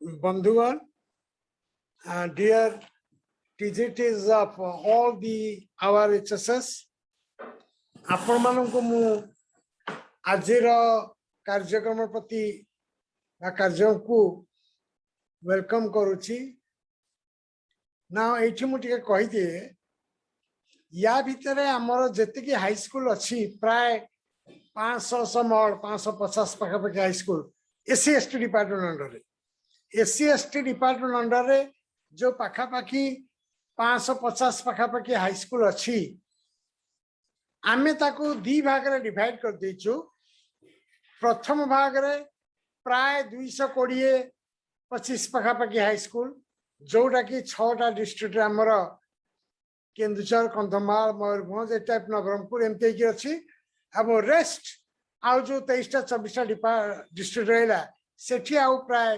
Bandhugan, dear TGTs of all the our HSS, आपण माननको मु आजिर कार्यक्रम प्रति कार्य को वेलकम करुची ना एठी मु टिके कहि दिए या भितरे हमर जति की हाई स्कूल अछि प्राय 500 मॉड 550 पाखापाखि high school SC ST department under SC ST department under रे जो पाखापाखि 550 पाखापाखि हाई स्कूल अछि आमे ताकू दी भाग रे डिवाइड कर देचु। प्रथम भाग रे प्राय 220-25 पाखापाखि हाई स्कूल जोटा कि 6टा डिस्ट्रिक्ट रे हमर केन्दुझर कंधमाल मयूरभंज ए टाइप नवरंगपुर एमती की अछि अब रेस्ट आउ जो 23टा 24टा डिस्ट्रिक्ट रहला सेठी आउ प्राय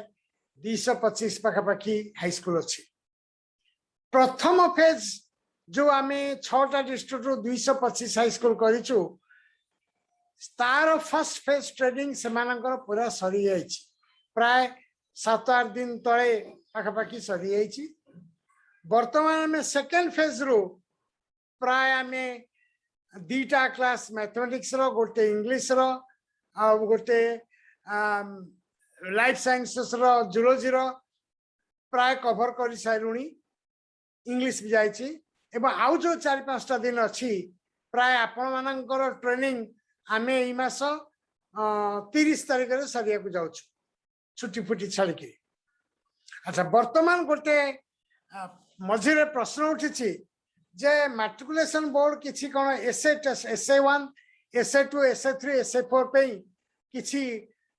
225 पाखापाखि हाई स्कूल अछि। प्रथम फेज जो आमे 6टा डिस्ट्रिक्ट रो 225 हाई स्कूल करिछु तार फर्स्ट फेज ट्रेनिंग सेमानकर पूरा सरी जाइछि प्राय 7-8 दिन तळे पाखापाखि सरी जाइछि। वर्तमान में सेकेंड फेज रो प्राय आमे 2टा क्लास मैथमेटिक्स रो गोटे इंग्लिश रो आ गोटे लाइफ साइंसेस रो जूलॉजी रो प्राय कवर कर सारुणी इंग्लिश भी जाइछि एवं आउ जो 4-5टा दिन अछि प्राय आपण मानकर ट्रेनिंग आमे ई मास 30 तारिख रे सरिया को जाउछु छुट्टी फुटी छाड़ी के। अच्छा वर्तमान गोटे मझिरे प्रश्न उठी जे मैट्रिकुलेशन बोर्ड किछि कोन S A test SA1 SA2 SA3 SA4 पे किछि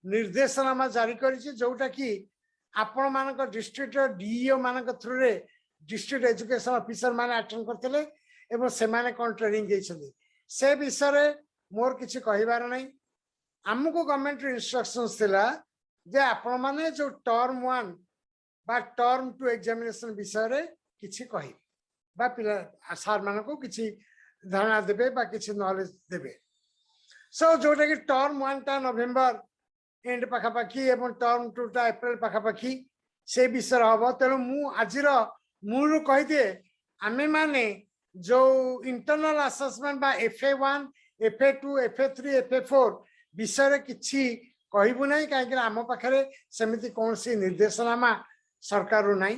निर्देशनामा जारी करिछि जोटा कि आपण मानक डिस्ट्रिक्ट डीईओ मानक थ्रू रे डिस्ट्रिक्ट एजुकेशन ऑफिसर माने अटेंड करथिले एवं से माने कोन ट्रेनिंग देइछथि से विषय रे मोर किछि कहिबार नै। हमको गवर्नमेंट इंस्ट्रक्शंस थिला जे आपण माने जो टर्म 1 बा टर्म 2 एग्जामिनेशन विषय रे किछि कहि बा पिला सार मानको किछि धारणा देबे बा किछि नॉलेज देबे। सो जोटा कि टर्म 1 टा नवंबर एंड पाखापाखि एवं टर्म 2 टा अप्रैल पाखापाखि से विषय हबो तेणु मु आजिर मूल कहि दिए आमे माने जो इंटरनल असेसमेंट बा FA1 FA2 FA3 FA4 विषय रे किछि कहबु नै काहे आम पाखरे सेमिति कोनसी निर्देशनामा सरकार रो नै।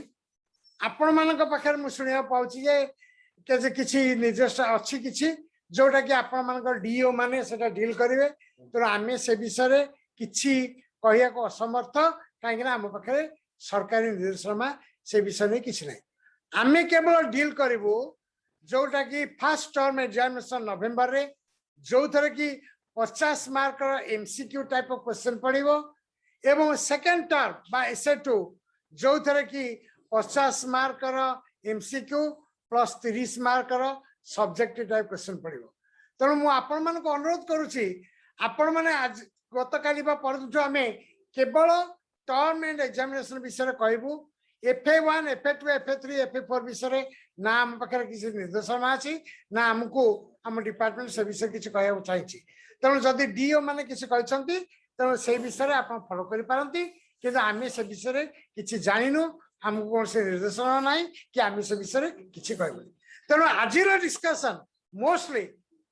आपण मानक पाखरे मु सुनिया पाउछि जे किछि निर्देश अछि किछि जोटा कि आपण मानक डीओ माने सेटा डील करिवे तो आमे से विषय रे किछि कहिया को असमर्थ काहे आम पाखरे सरकारी निर्देशनामा से विषय नै किछि नै। आमे केवल डील करिवो जोटा कि फर्स्ट टर्म एग्जामिनेशन नवंबर रे जो थरे कि 50 mark MCQ type of question पड़िबो एवं सेकंड टर्म बा SA2 जो थरे कि 50 mark MCQ plus 30 mark subject type question पड़िबो। तेणु मु आपण मान को अनुरोध करूची आपण माने आज गत काली बा परजु आमे केवल टर्म एंड एग्जामिनेशन विषय कहबू FA1 FA2 FA3 FA4 विषय ना हम पाखे किसी निर्देशना अछि ना हमको हम डिपार्टमेंट से विषय किसी कहया चाहिए तेणु जदि डीओ माने किसी कहछंती तेणु से विषय आपण फॉलो करि पारंती कि आमे से विषय किसी जानिनु हमको कौन से निर्देशना नाही कि आमे से विषय किसी कहबो। तेणु आजिर डिस्कशन मोस्टली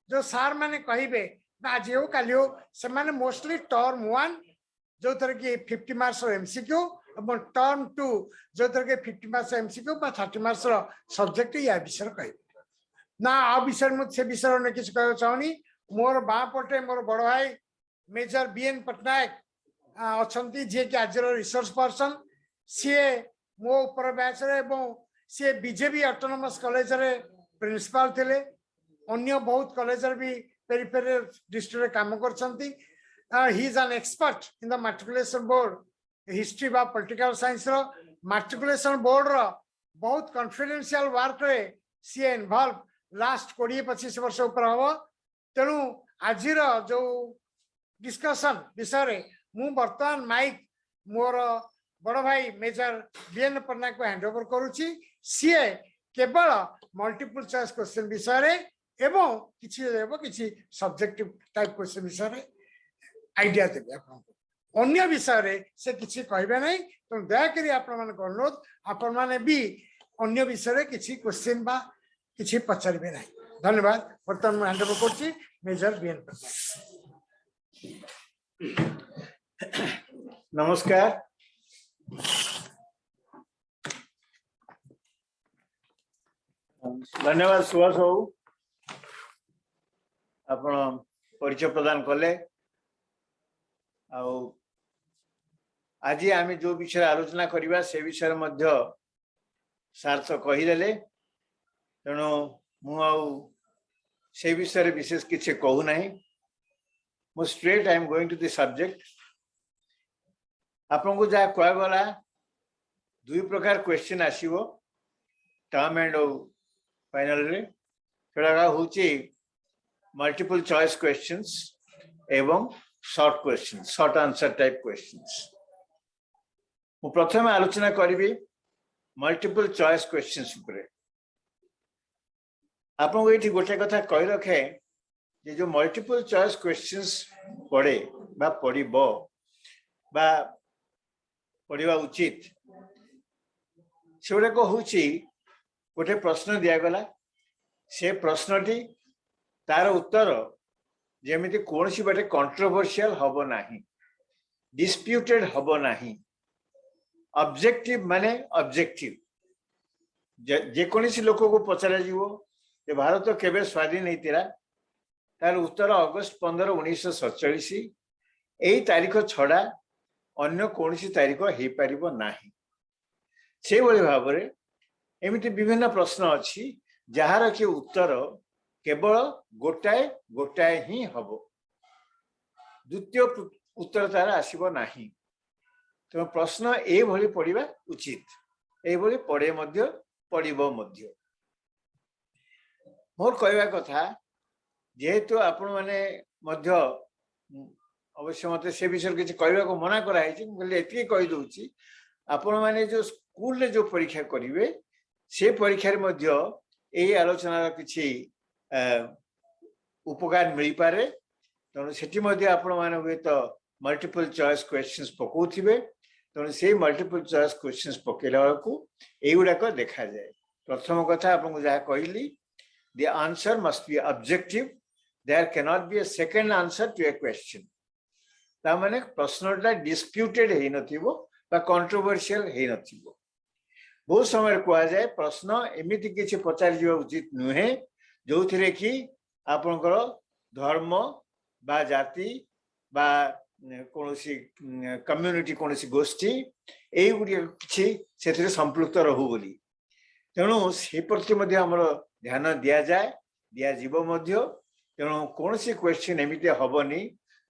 जो सार माने कहिबे ना आज हो काली हो से माने मोस्टली टर्म 1 जो तरह की 50 मार्क्स MCQ और टर्म 2 जो तरह के 50 मार्क्स MCQ बा 30 मार्क्स सब्जेक्ट या विषय कहिबे ना आ विषय मु से विषय ने किछ कहय चाहनी। मोर बा पटे मोर बड़ भाई मेजर BN पटनायक अछंती जे कि आज रिसर्च पर्सन सीए मो ऊपर बैच रे एवं सी बीजेपी ऑटोनोमस कॉलेज रे प्रिंसिपल थिले अन्य बहुत कॉलेज रे भी पेरिफेरल डिस्ट्रिक्ट रे काम करछंती। He is an expert in the matriculation board history बा पॉलिटिकल साइंस रो मैट्रिकुलेशन बोर्ड रो बहुत कॉन्फिडेंशियल वर्क रे सी इन्वॉल्व लास्ट 20-25 वर्ष ऊपर हबो। तेणु आजिर जो डिस्कशन विषय रे मु वर्तमान माइक मोर बड़ भाई मेजर BN पटनायक को हैंड ओवर करूची सीए केवल मल्टीपल चॉइस क्वेश्चन विषय रे एवं किछि सब्जेक्टिव टाइप क्वेश्चन विषय रे आइडिया देबे आपन। अन्य विषय से किसी कहबे नहीं तो दयाकरी आपण मान अनुरोध आपण माने भी अन्य विषय किसी क्वेश्चन बा किसी पचारे नहीं धन्यवाद बर्तमान मैं हैंड ओवर करछि मेजर बीएन नमस्कार धन्यवाद सुभाष बाबू आपण परिचय प्रदान कले आज आम जो विषय आलोचना करवा से विषय मध्य सार्थ कहीदे तेणु से विषय विशेष किसी कहूना मो straight I am going to the subject आपन को जहाँ कहगला दुई प्रकार क्वेश्चन आसीबो टर्म एंड फाइनल रे सेटा होची मल्टीपल चॉइस क्वेश्चंस एवं short question short answer type questions मु प्रथम आलोचना करी मल्टीपल चॉइस क्वेश्चंस उपरे आपन ये गोटे कथा कही रखे जे जो मल्टीपल चॉइस क्वेश्चंस पड़े बा पड़िबो बा पढ़ा उचित से गुड़ाक हूँ गोटे प्रश्न दिगला से प्रश्नटी तार उत्तर जमी कौन सी बाटे कंट्रोवर्शियल हम ना डिस्प्यूटेड हम ना ऑब्जेक्टिव माने ऑब्जेक्टिव जेकोसी लोक को पचरा जे भारत केबे स्वाधीन होता तार उत्तर अगस्त 15 1947 यही तारीख छड़ा अन्य कौन सी तारीख हो पार ना से भाव में एमती विभिन्न प्रश्न अच्छी जार कि उत्तर केवल गोटाए गोटाए ही हम द्वितीय उत्तर तार आसब ना तेणु प्रश्न ये पढ़ा उचित ये पढ़े पढ़ो मोर कहवा कथा जेहेतु आपण मैंने अवश्य मत से विषय किसी कहवा को मना कराई कहीदे आपण मैंने जो स्कूल रे जो परीक्षा करेंगे से परीक्षा यही आलोचनार किसी उपकार मिल पारे तेणु से आपण मैंने हुए तो मल्टीपल चॉइस क्वेश्चंस पकाउथिबे तेणु से मल्टीपल चॉइस क्वेश्चंस पकेला बेलू युड़ाक देखा जाए प्रथम कथा आपको जहाँ कहली the answer must be objective there cannot be a second answer to a question ता माने प्रश्नटा डिस्प्यूटेड है नथिबो बा कंट्रोवर्शियल है नथिबो बहुत समय कहा जाए प्रश्न एमिति किछि पचार जीवा उचित नुहे जो थिरे कि आपनकर धर्म बा जाति बा कोनोसी कम्युनिटी कोनोसी गोष्ठी एई गुडी किछि सेथिरे संपृक्त रहू बोली तेणु से प्रति मध्य हमर ध्यान दिया जाए दिया जीव मध्य तेणु कौन सी क्वेश्चन एमती हेनी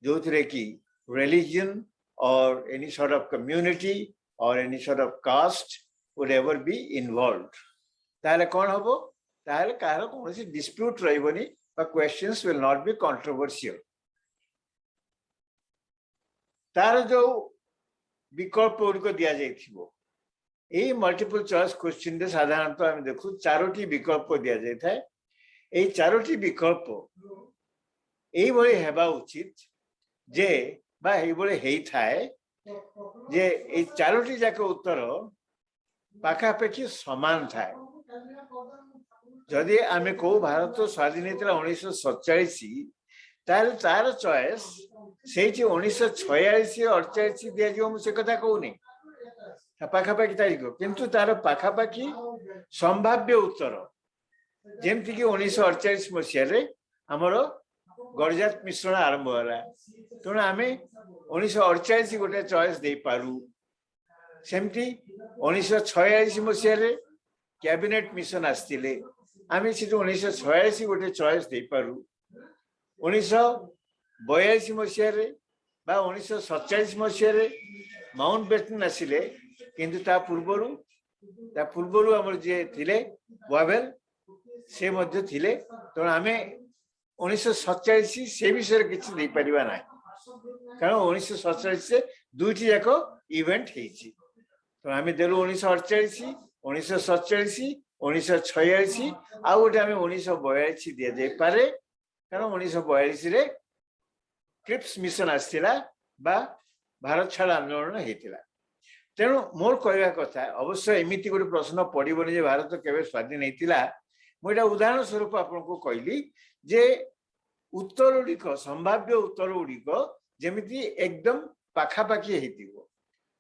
जो थे कि religion or any sort of community or any sort of caste would ever be involved ताले कौन हबो ताले कार कौन सी डिस्प्यूट रहबनी बा questions will not be controversial तार जो विकल्प गुड़िक दि जाइथिबो यही मल्टीपल चॉइस क्वेश्चन रे साधारणतः आम देखु चारोटी विकल्प दि जाए यही चारोटी विकल्प यही हेबा उचित जे बा यही थाए जे ये चारोटी जाक उत्तर पाखापाखि समान थाए जदि आम कौ भारत स्वाधीन होता 1947 तार चॉइस से 1946 48 दिज्व मुझे कथा कहूनी पाखापाखि तारीख किंतु तार पाखापाखि संभाव्य उत्तर जमती कि 1948 मसीह आमर गणजात मिश्रण आरंभ है तेणु आम 1948 गोटे चॉइस दे पारू सेमती 1946 मसीह कैबिनेट मिशन आसते आम से 1946 गोटे चॉइस दे पारू 1942 मसीह 1947 मसीह माउंट बेटन आसिले किंतु ता पूर्वर आमर जे थिले वावेल से मध्य थिले तेणु आम 1947 से विषय किसी दे परिबा ना कारण 1947 से दुईटी जाक इवेंट होती तो आम देलु 1948 1947 1946 आ गोटे आम 1942 दि जाए पारे कारण 1942 रे क्रिप्स मिशन आसला बा भारत छाड़ आंदोलन होता तेणु मोर कहवा कथा अवश्य एमती गोटे प्रश्न पड़ोनी भारत केवे स्वाधीन होता मुझे उदाहरण स्वरूप आपको कहली जे उत्तर गुड़िक संभाव्य उत्तर गुड़िक जमी एकदम पाखापाखी हो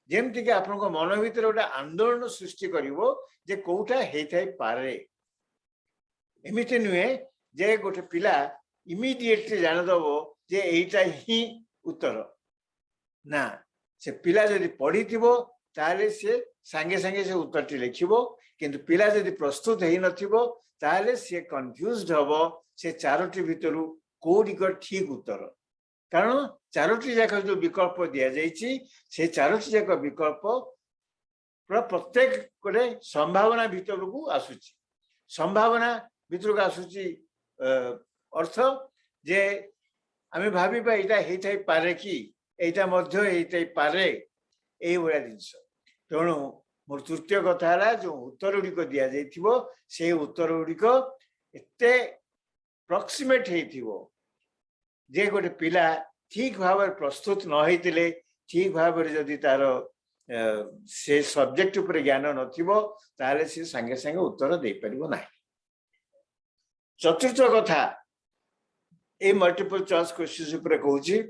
जमती कि आप मन भर गोटे आंदोलन सृष्टि कर कौटा होता पारे एमती नुहे जे गोटे पिला इमिडिएटली जानदब जे एटा ही उत्तर ना से पिला जदि पढ़ी ताले से सांगे सांगे से उत्तर टी लिखिबो किंतु पिला जदि प्रस्तुत हेई नथिबो ताले से कंफ्यूज्ड हबो से चारोटी भितरु कोडिक ठीक उत्तर कारण चारोटी जाक जो विकल्प दिया जाइछि से चारोटी जाक विकल्प प्रत्येक गोटे संभावना भितर को आसुछि संभावना भितर को आसुछि अर्थ जे आमे भाबिबा एटा हेइथाइ पारे कि एटा मध्य हेइथाइ पारे एई भलिया जिंस तेणु मोर तृतीय कथा है जो उत्तर गुड़िक दि जाइथिबो से उत्तर गुड़िक एते प्रॉक्सिमेट हेइथिबो जे गोटे पिला ठीक भाव प्रस्तुत न होइतिले ठीक भाव जदि तार से सब्जेक्ट उपर ज्ञान नथिबो ताले से संगे संगे उत्तर दे परिबो नाही चतुर्थ कथा ए मल्टीपल चॉइस क्वेश्चंस उपर कहूची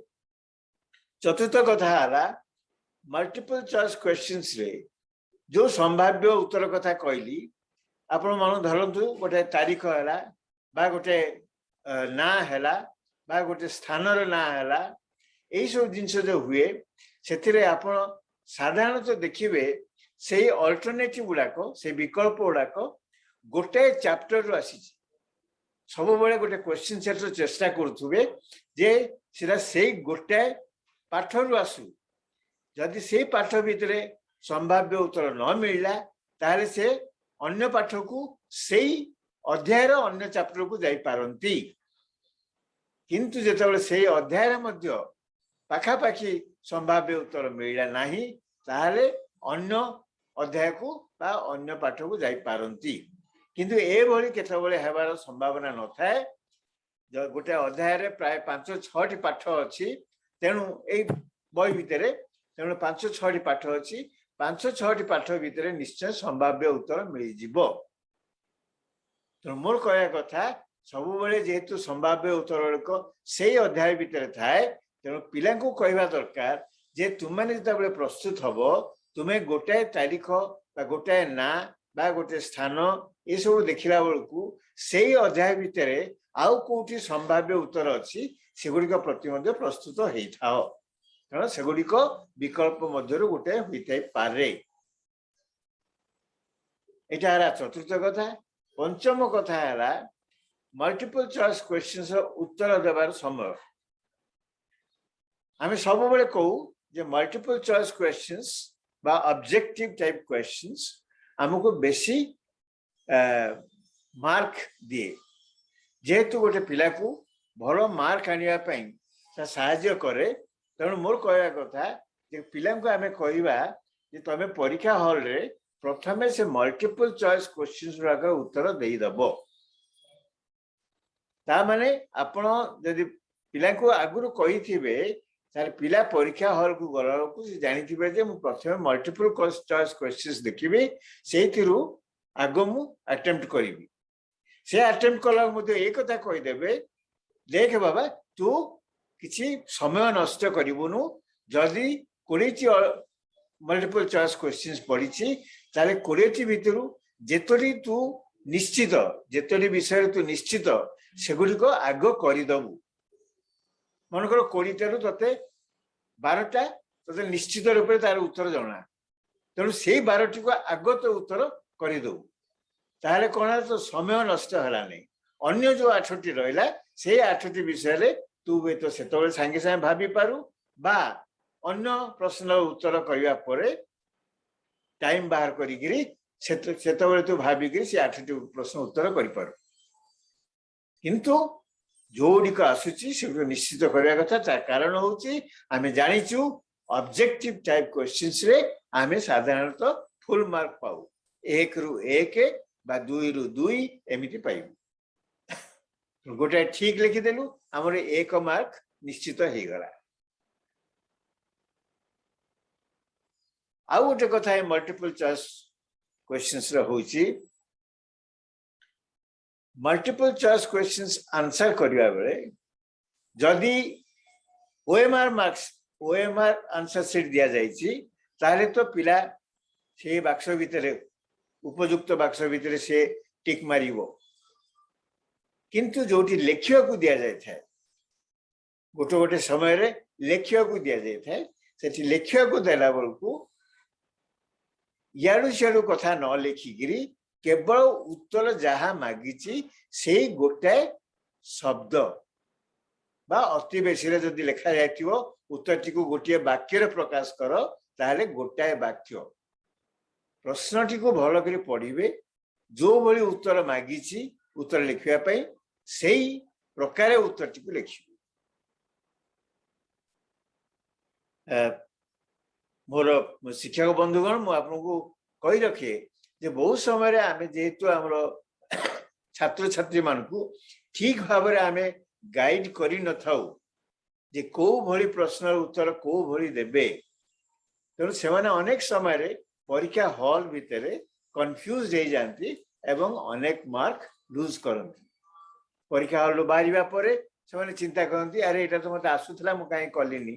चतुर्थ कथा हला मल्टीपल चॉइस क्वेश्चंस रे जो संभाव्य उत्तर कथा कहली आपण मन धरंतु गोटे तारीख हैला बा गोटे ना हैला बा गोटे स्थान रे ना हैला एई सब जिंस जो हुए सेथिरे आपण साधारणतः देखिबे सेही अल्टरनेटिव गुडाक से विकल्प गुडाक गोटे चैप्टर रो आसी सब बेले गोटे क्वेश्चन सेट रो चेष्टा करूथुबे जे सिरा सेही गोटे पाठ रो आसु जदि से पाठ भितरे संभाव्य उत्तर न मिलला ताले से अन्य पाठ को सेही अध्याय रो अन्य चैप्टर को जाई पारंती किंतु जेतबेले सेही अध्याय रे मध्य पाखापाखी संभाव्य उत्तर मिलला नाही ताले अन्य अध्याय को बा अन्य पाठ को जाई पारंती किंतु ए भली केतबेले हेबार संभावना न थाए गोटे अध्याय रे प्राय 5-6 पाठ अछि तेणु ए बही भितरे तेणु 5-6 पाठ अछि 5-6 पाठ भितरे निश्चय संभाव्य उत्तर मिल जिवो तो मोर कहया कथा सब बेले जेहेतु संभाव्य उत्तर को सेही अध्याय भितरे थाए तेणु पिला को कहवा दरकार जे तुम माने जतबेले प्रस्तुत हबो तुमे गोटाए तारीख बा गोटाए ना बा गोटे स्थान ये सब देखिला बेलकू सेही अध्याय भितरे आउ कोठी संभाव्य उत्तर अछि सेगुड़िक प्रति मध्य प्रस्तुत हेई थाओ कारण सेगुड़िक विकल्प मध्यरु गोटे होइथाइ पारे एटा हला चतुर्थ कथा पंचम कथा हला मल्टीपल चॉइस क्वेश्चंस उत्तर देबार समय आमे सब बेले कहू जे मल्टीपल चॉइस क्वेश्चंस बा ऑब्जेक्टिव टाइप क्वेश्चंस हमको बेसी मार्क दिए जेहेतु गोटे पिला को भलो मार्क आनिया पई ता सहाय्य करे तेणु मोर कहया कथा जे पिला को आमे कहबा जे तमे परीक्षा हॉल रे प्रथमे से मल्टीपल चॉइस क्वेश्चंस राका उत्तर देई दबो ता माने आपण यदि पिला को आगुरु कहि थिबे तार पिला परीक्षा हॉल को गला को से जानि थिबे जे मु प्रथमे मल्टीपल चॉइस क्वेश्चंस देखिबे सेथिरु आगो मु अटेम्प्ट करिवि से अटेम्प्ट कला मते एक कथा कहि देबे देख बाबा तू किछि समय नष्ट करिवनु जदि 20 मल्टीपल चॉइस क्वेश्चंस पढिछि ताले 20 भितरु जेतोरी तू निश्चित जेतोरी विषय तू निश्चित सेगुडी को आगो करि दबु मनकर 20 टारु तते 12 टा तते निश्चित रूप से तार उत्तर जणा तेणु से 12 टी को आगो तो उत्तर करि दउ ताले कोन तो समय नष्ट हला नै अन्य जो 8 टी रहला से 8 टी विषय रे तू बे तो सेतबे संगे संगे भाबी पारु बा अन्य प्रश्न उत्तर करिया परे टाइम बाहर करिगिरी सेतबे तू भाबिगिरी से 8 टी प्रश्न उत्तर करि पारु किंतु जोड़िक आसुची से निश्चित करने कथा तार कारण होची आमे जानिचु ऑब्जेक्टिव टाइप क्वेश्चंस रे आमे साधारणतः फुल मार्क पाऊ 1 रु 1 बा 2 रु 2 एमिति पाइबु गोटे ठीक लिखि देलु हमरे 1 मार्क निश्चित हे गला आउ गोटे कथा है मल्टीपल चॉइस क्वेश्चंस रे होची मल्टीपल चॉइस क्वेश्चंस आंसर करिया बेले जदी OMR marks OMR answer sheet दिया जाइछि तारे तो पिला से बाक्स भितर उपयुक्त बाक्स भितर से टिक मारिबो किंतु जोटी लेखिया को दिया जाय था गोटे गोटे समय रे लेखिया को दिया जाय था सेठी लेखिया को देला बलकू याडू सियाडू कथा न लेखिगिरी केवल उत्तर जहा मागिछि से गोटे शब्द बा अति बेसी रे जदी लिखा जायतिबो उत्तरटी को गोटे वाक्य रे प्रकाश करो ताले गोटाए वाक्य प्रश्नटी को भल करी पढ़िबे जो भली उत्तर मागिछि उत्तर लिखिया पई सेही प्रकार उत्तरटी को लिखिबे मोर शिक्षक बंधुगण मु आपको कही रखे जे बहुत समय आमे जेहेतु हमरो छात्र छात्री मानकू ठीक भाव में आमे गाइड करी न थाउ जे को भली प्रश्न उत्तर को भली देबे तेणु से अनेक समय रे परीक्षा हॉल भितर कंफ्यूज हो जाती एवं अनेक मार्क लूज करती परीक्षा हॉल बाहर पर से चिंता करती अरे यहाँ तो मत आसूला मुझे कहीं कलिनी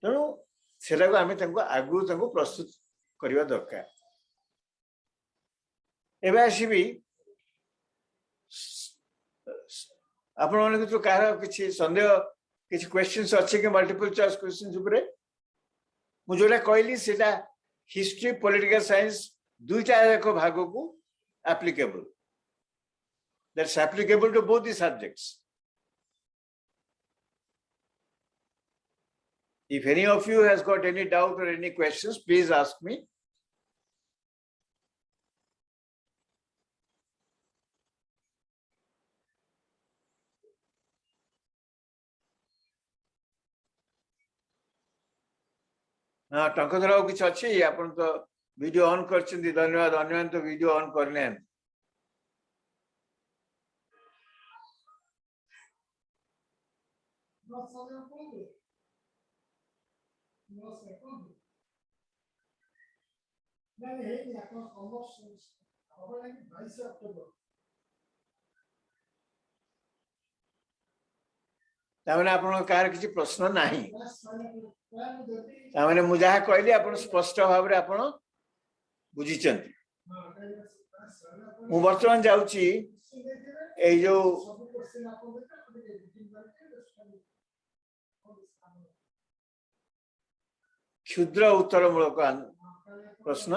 तेणु से आम आगु प्रस्तुत करने दरकार एवं आसबि आपण तो कह कि सन्देह किसी क्वेश्चंस अच्छे कि मल्टीपल चॉइस क्वेश्चंस उपरे मु जोटा कहली सेटा हिस्ट्री पॉलिटिकल साइंस दुईटा एक भाग को applicable that's applicable to both the subjects if any of you has got any doubt or any questions please ask me हाँ टंकधर आ किसी अच्छी आपन तो वीडियो ऑन कर धन्यवाद अन्य तो वीडियो ऑन करने तामने आपण कार किसी प्रश्न नाही तामने मु जहा कहली आपण स्पष्ट भाव रे आपण बुझिचंती मु वर्तमान जाउची ए जो क्षुद्र उत्तरमूलक प्रश्न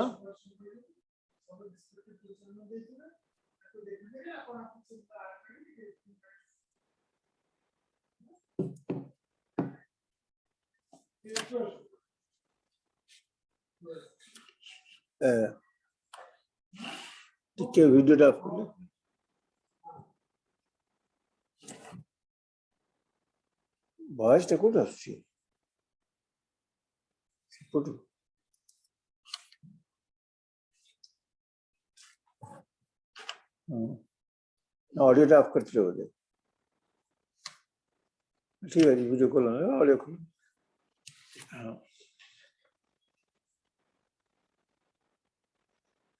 टिके वीडियो वॉइस टा कोड आछि फोटो ऑडियो टा ऑफ करते हो ठीक है वीडियो कॉल ऑडियो खोल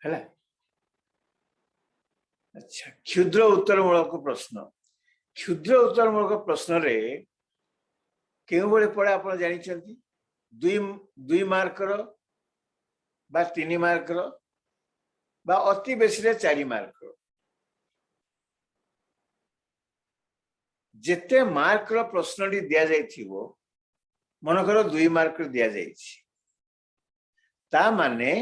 है अच्छा क्षुद्र उत्तरमूलक प्रश्न क्षुद्र उत्तरमूलक प्रश्न रे केउ बळे पड़े आपण जानि छथि दुई मार्क रो बा 3 मार्क रो बा अति बेसी रे 4 मार्क रो जेते मार्क रो प्रश्न डी दिया जाय थिवो मन करो 2 मार्क दिया जाय छी ता माने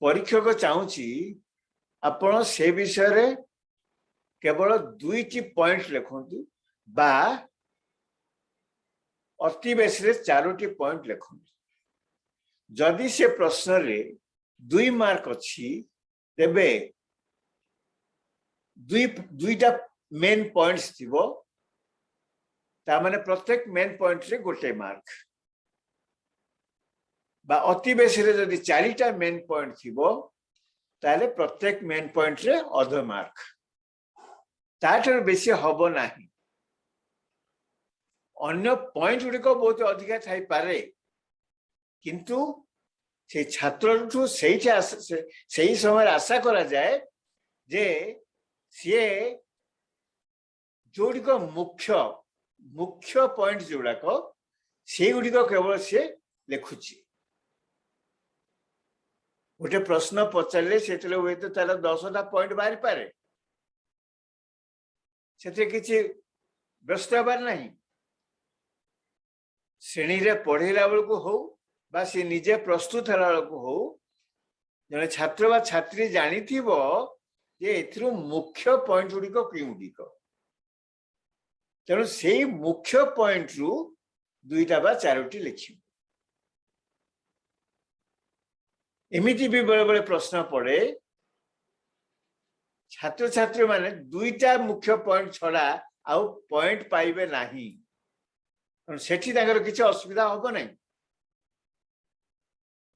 परीक्षक चाहूची आपण से विषय रे केवल 2टी पॉइंट लिखंतु बा अति बेसी रे 4टी पॉइंट लिखंतु जदि से प्रश्न रे 2 मार्क अछि तेबे दुईटा मेन पॉइंट्स थिबो ता माने प्रत्येक मेन पॉइंट रे गोटे मार्क बा अति बेसी रे जदि 4टा मेन पॉइंट थिबो ताले प्रत्येक मेन पॉइंट रे अध मार्क ताठर बेसी हबो नाही अन्य पॉइंट गुडी को बहुत अधिक थाई पारे किंतु से छात्र से समय आशा करा जाए जे सी जोड़िक मुख्य मुख्य पॉइंट जोड़ाक से गुड़िक केवल सी लिखुची गोटे प्रश्न पचारे से हुए तो तार 10टा पॉइंट बाहरी पारे से किसी व्यस्त हबार नहीं श्रेणी रे पढ़ेला बेलू हो बा सी निजे प्रस्तुत हला बेलू हो जने छात्र बा छात्री जानी जे एथिरु मुख्य पॉइंट गुड़िक केउडिक तेणु से मुख्य पॉइंट रु 2टा बा 4टी लिखिब एमिति भी बेले बेले प्रश्न पड़े छात्र छात्री माने 2टा मुख्य पॉइंट छड़ा आउ पॉइंट पाइबे नाही सेठी तांकर किछि असुविधा होबो नै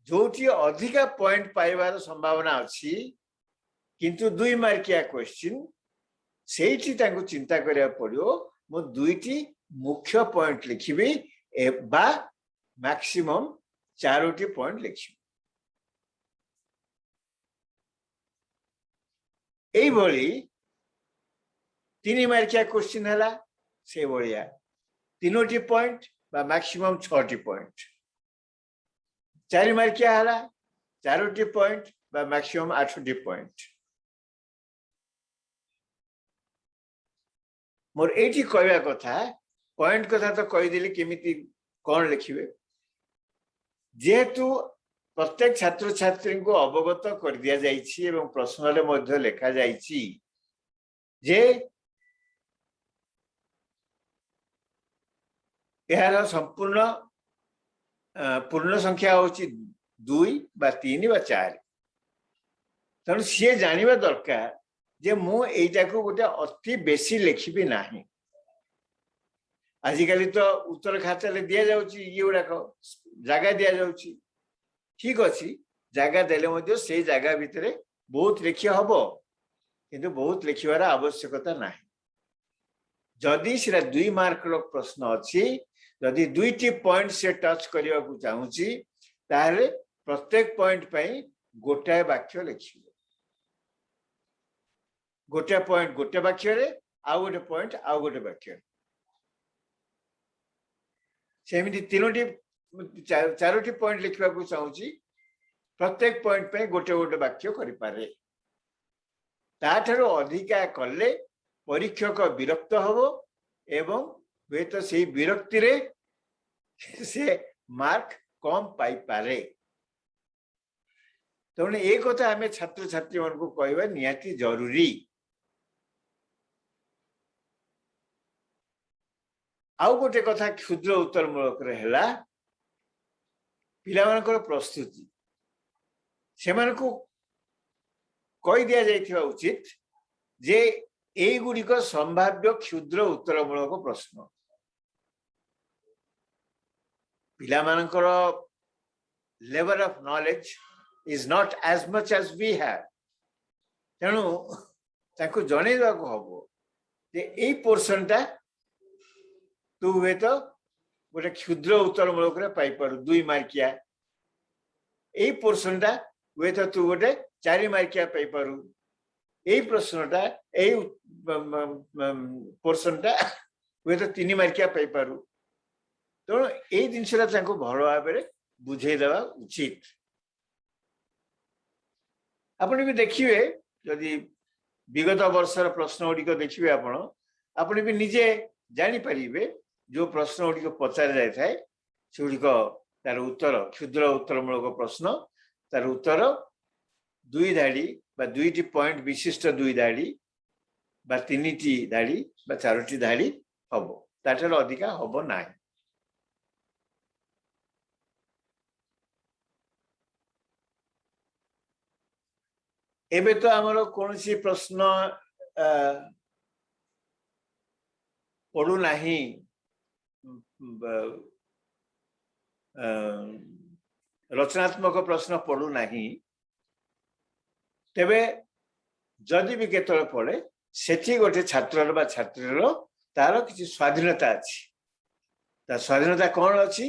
जोटी अधिका पॉइंट पाइबार संभावना अछि किंतु 2 मार्किया क्वेश्चन सेठी तांको चिंता करिया पड़ियो मो 2टी मुख्य पॉइंट लिखिबी बा मैक्सिमम 4टी पॉइंट लिखिबी एई भली 3 मार्किया क्वेश्चन हला से भलिया 3टी पॉइंट बा मैक्सिमम 6टी पॉइंट 4 मार्किया हला 4टी पॉइंट बा मैक्सिमम 8टी पॉइंट मोर एटी कहवा कथा पॉइंट कथा तो कहीदेली केमिति कौन लिखिबे जेहेतु प्रत्येक छात्र छात्री को अवगत कर दिया जाइछि एवं प्रश्न मध्य लिखा जाइछि जे यार संपूर्ण पूर्ण संख्या होची 2 बा 3 बा 4 तेणु सी जानिबा दरकार जे मु एटा को गोटे अति बेसी लिखिबी नाही आजिकली तो उत्तर खाता रे दिया जाउची ये गुडाक जगह दिया जाउची ठीक अछि जगह देले मध्ये से जगह भितरे बहुत लिखिया हबो किंतु बहुत लिखिबार आवश्यकता नाही जदि सिरा 2 मार्क रो प्रश्न अछि जदि 2टी पॉइंट से टच करिया को चाहूची ताले प्रत्येक पॉइंट पई गोटाए वाक्य लिखिबो गोटे पॉइंट गोटे वाक्य रे आ गोटे पॉइंट आ गोटे वाक्य सेमिति 3टी 4टी पॉइंट लिखबा को चाहूची प्रत्येक पॉइंट पे गोटे गोटे वाक्य करि पारे ताठारो अधिका कले परीक्षक विरक्त हबो एवं वे तो से विरक्ति रे से मार्क कम पाई पारे तेणु ए कथा आमे छात्र छात्री मन को कहबा नियाती जरूरी आउ गोटे कथा क्षुद्र उत्तर मूलक रहेला पिला मानकर प्रस्तुति से मानको कहि दिया जाइथिबा उचित जे एई गुडिक संभाव्य क्षुद्र उत्तर मूलक प्रश्न पिला मानकर level of knowledge is not as much as we have तेणु ताको जणेबा को हबो जे एई पोर्शन टा तू हुए तो गोटे क्षुद्र उत्तर मूलक रे पाई पारु 2 मार्किया एई पोर्शन टा हुए तो तू गोटे 4 मार्किया पाई पारु एई प्रश्नटा एई पोर्शन टा हुए तो 3 मार्किया पाई पारु तो एई जिनसरा ताको भलो भाबरे बुझेई देबा उचित आपण भी देखिए यदि विगत वर्षर प्रश्न गुड़िक देखिए आपण भी निजे जानी परिबे जो प्रश्न गुड़िक पचार जाए थाए से गुड़िक तार उत्तर क्षुद्र उत्तर मूलक प्रश्न तार उत्तर 2 धाड़ी बा 2टी पॉइंट विशिष्ट 2 धाड़ी बा 3टी धाड़ी बा 4टी धाड़ी हबो ताठार अधिका हबो नाही एबे तो आमर कौन सी प्रश्न पड़ू नाही रचनात्मक प्रश्न पड़ू नाही तेबे जदि भी केतल पड़े सेठी गोटे छात्र बा छात्री तार किसी स्वाधीनता अच्छी ता स्वाधीनता कौन अच्छी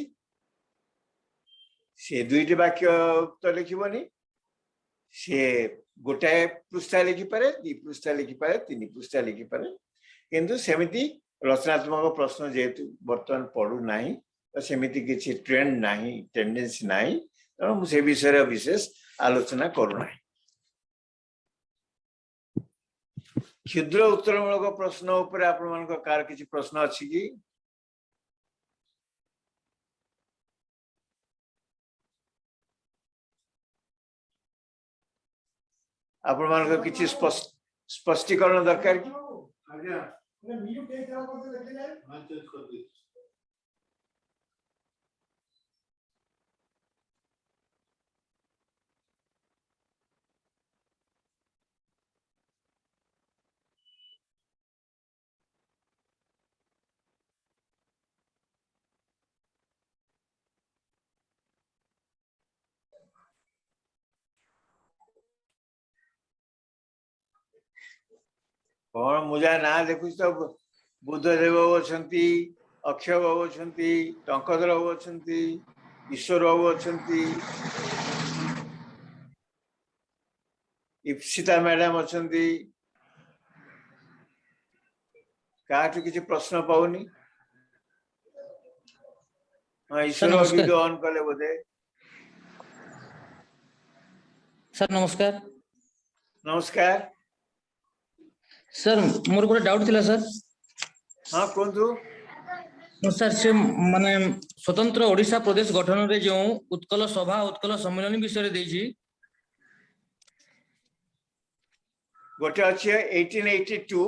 से दुईटी वाक्य तो लिखिबनी से गोटाए पृष्ठा लिखिपारे 2 पृष्ठा लिखिपारे 3 पृष्ठा लिखिपारे किंतु सेमिति रचनात्मक प्रश्न जेहेतु वर्तमान पढ़ू नाही तो सेमिति किछि ट्रेंड नाही टेंडेंसी नाही तेणु मु से विषय विशेष आलोचना करू नाही। क्षुद्र उत्तरमूलक प्रश्न उपर आपण मानक कार किछि प्रश्न अछि कि आपण मानक किछि स्पष्टीकरण दरकार कि आज्ञा ने म्यूट एक तरह करते देखे जाए हां चेंज कर दी। कौन मुझा ना देखु तो बुद्धदेव अछंती अक्षय बाबू अछंती टंकधर बाबू अछंती ईश्वर बाबू अछंती इप्सिता मैडम अछंती काठू किसी प्रश्न पाउनी हाँ ईश्वर वीडियो ऑन कले बोधे सर नमस्कार। नमस्कार सर मोर गोटे डाउट थिला सर। हाँ कहतु सर से माने स्वतंत्र ओडिशा प्रदेश गठन रे जो उत्कल सभा उत्कल सम्मेलन विषय देछि गोटे अच्छी 1882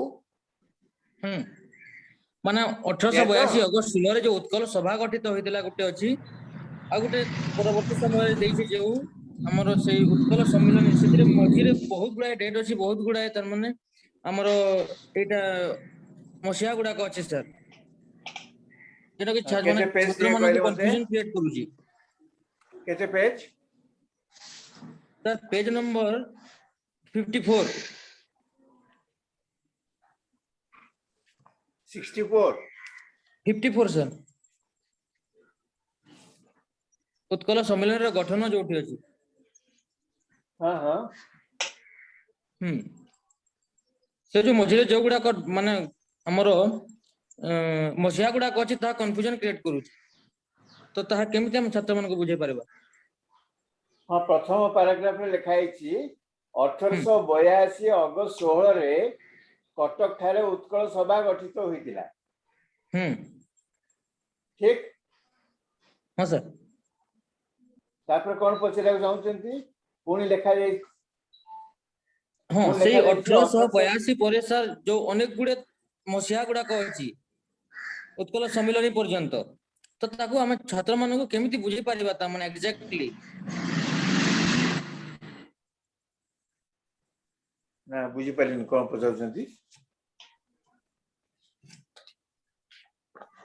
माने 1882 अगस्त 16 रे जो उत्कल सभा गठित होइतिला गोटे अछि आ गोटे परवर्ती समय देछि जो हमर से उत्कल सम्मेलन से मझिरे बहुत गुडा डेट अछि बहुत गुडा तर माने हमर एटा मसिया गुडा को अछि सर जेटा कि छात्र माने कंफ्यूजन क्रिएट करूची केते page sir page number 54 54 sir Utkal सम्मेलन रे गठन जोठी अछि हाँ हाँ से जो मझिरे जो गुडा को माने हमरो मसिया गुडा को अछि ता कंफ्यूजन क्रिएट करूची तो ता केमिति हम छात्र मन को बुझे परबा। हाँ प्रथम पैराग्राफ में लिखा है 1882 अगस्त 16 रे कटक ठारे उत्कल सभा गठित होइतिला ठीक हाँ सर तापर कोन पचरा चाहउचंती पुनी लिखा जाय हाँ से 1882 परे सर जो अनेक गुडे मसिया गुडा को अछि उत्कल सम्मेलन पर्यंत तो ताको हम छात्र मन को केमिति बुझी परिबा ता माने एग्जैक्टली ना बुझी परिन कोन पचाउचंती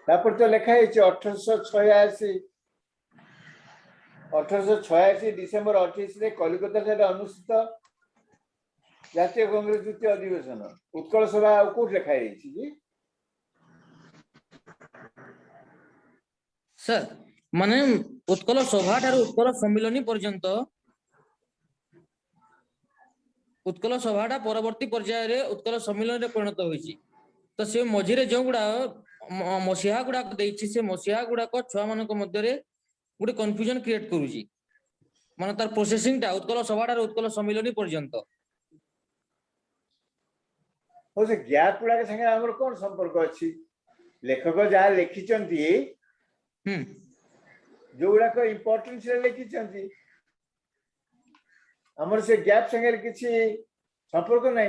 तापर तो लिखा है 1886 डिसेंबर 28 रे कलिकता ठारे अनुष्ठित जातीय कांग्रेस द्वितीय अधिवेशन उत्कल सभा को लिखा है जी सर माने उत्कल सभा ठार उत्कल सम्मेलन पर्यंत उत्कल सभाटा परवर्ती पर्याय रे उत्कल सम्मेलन रे परिणत होईची तो से मझिरे जो गुडा मसिया गुडा देछि से मसिया गुडा को छुआ मन को मध्य रे गुडे कंफ्यूजन क्रिएट करूची माने तार प्रोसेसिंग टा उत्कल सभाटा रे उत्कल सम्मेलन पर्यंत हो से गैप गुडा के संगे हमर कोन संपर्क अछि लेखक जा लिखिचंती जो गुडा को इंपोर्टेंस रे लिखिचंती हमर से गैप संगे किछि संपर्क नै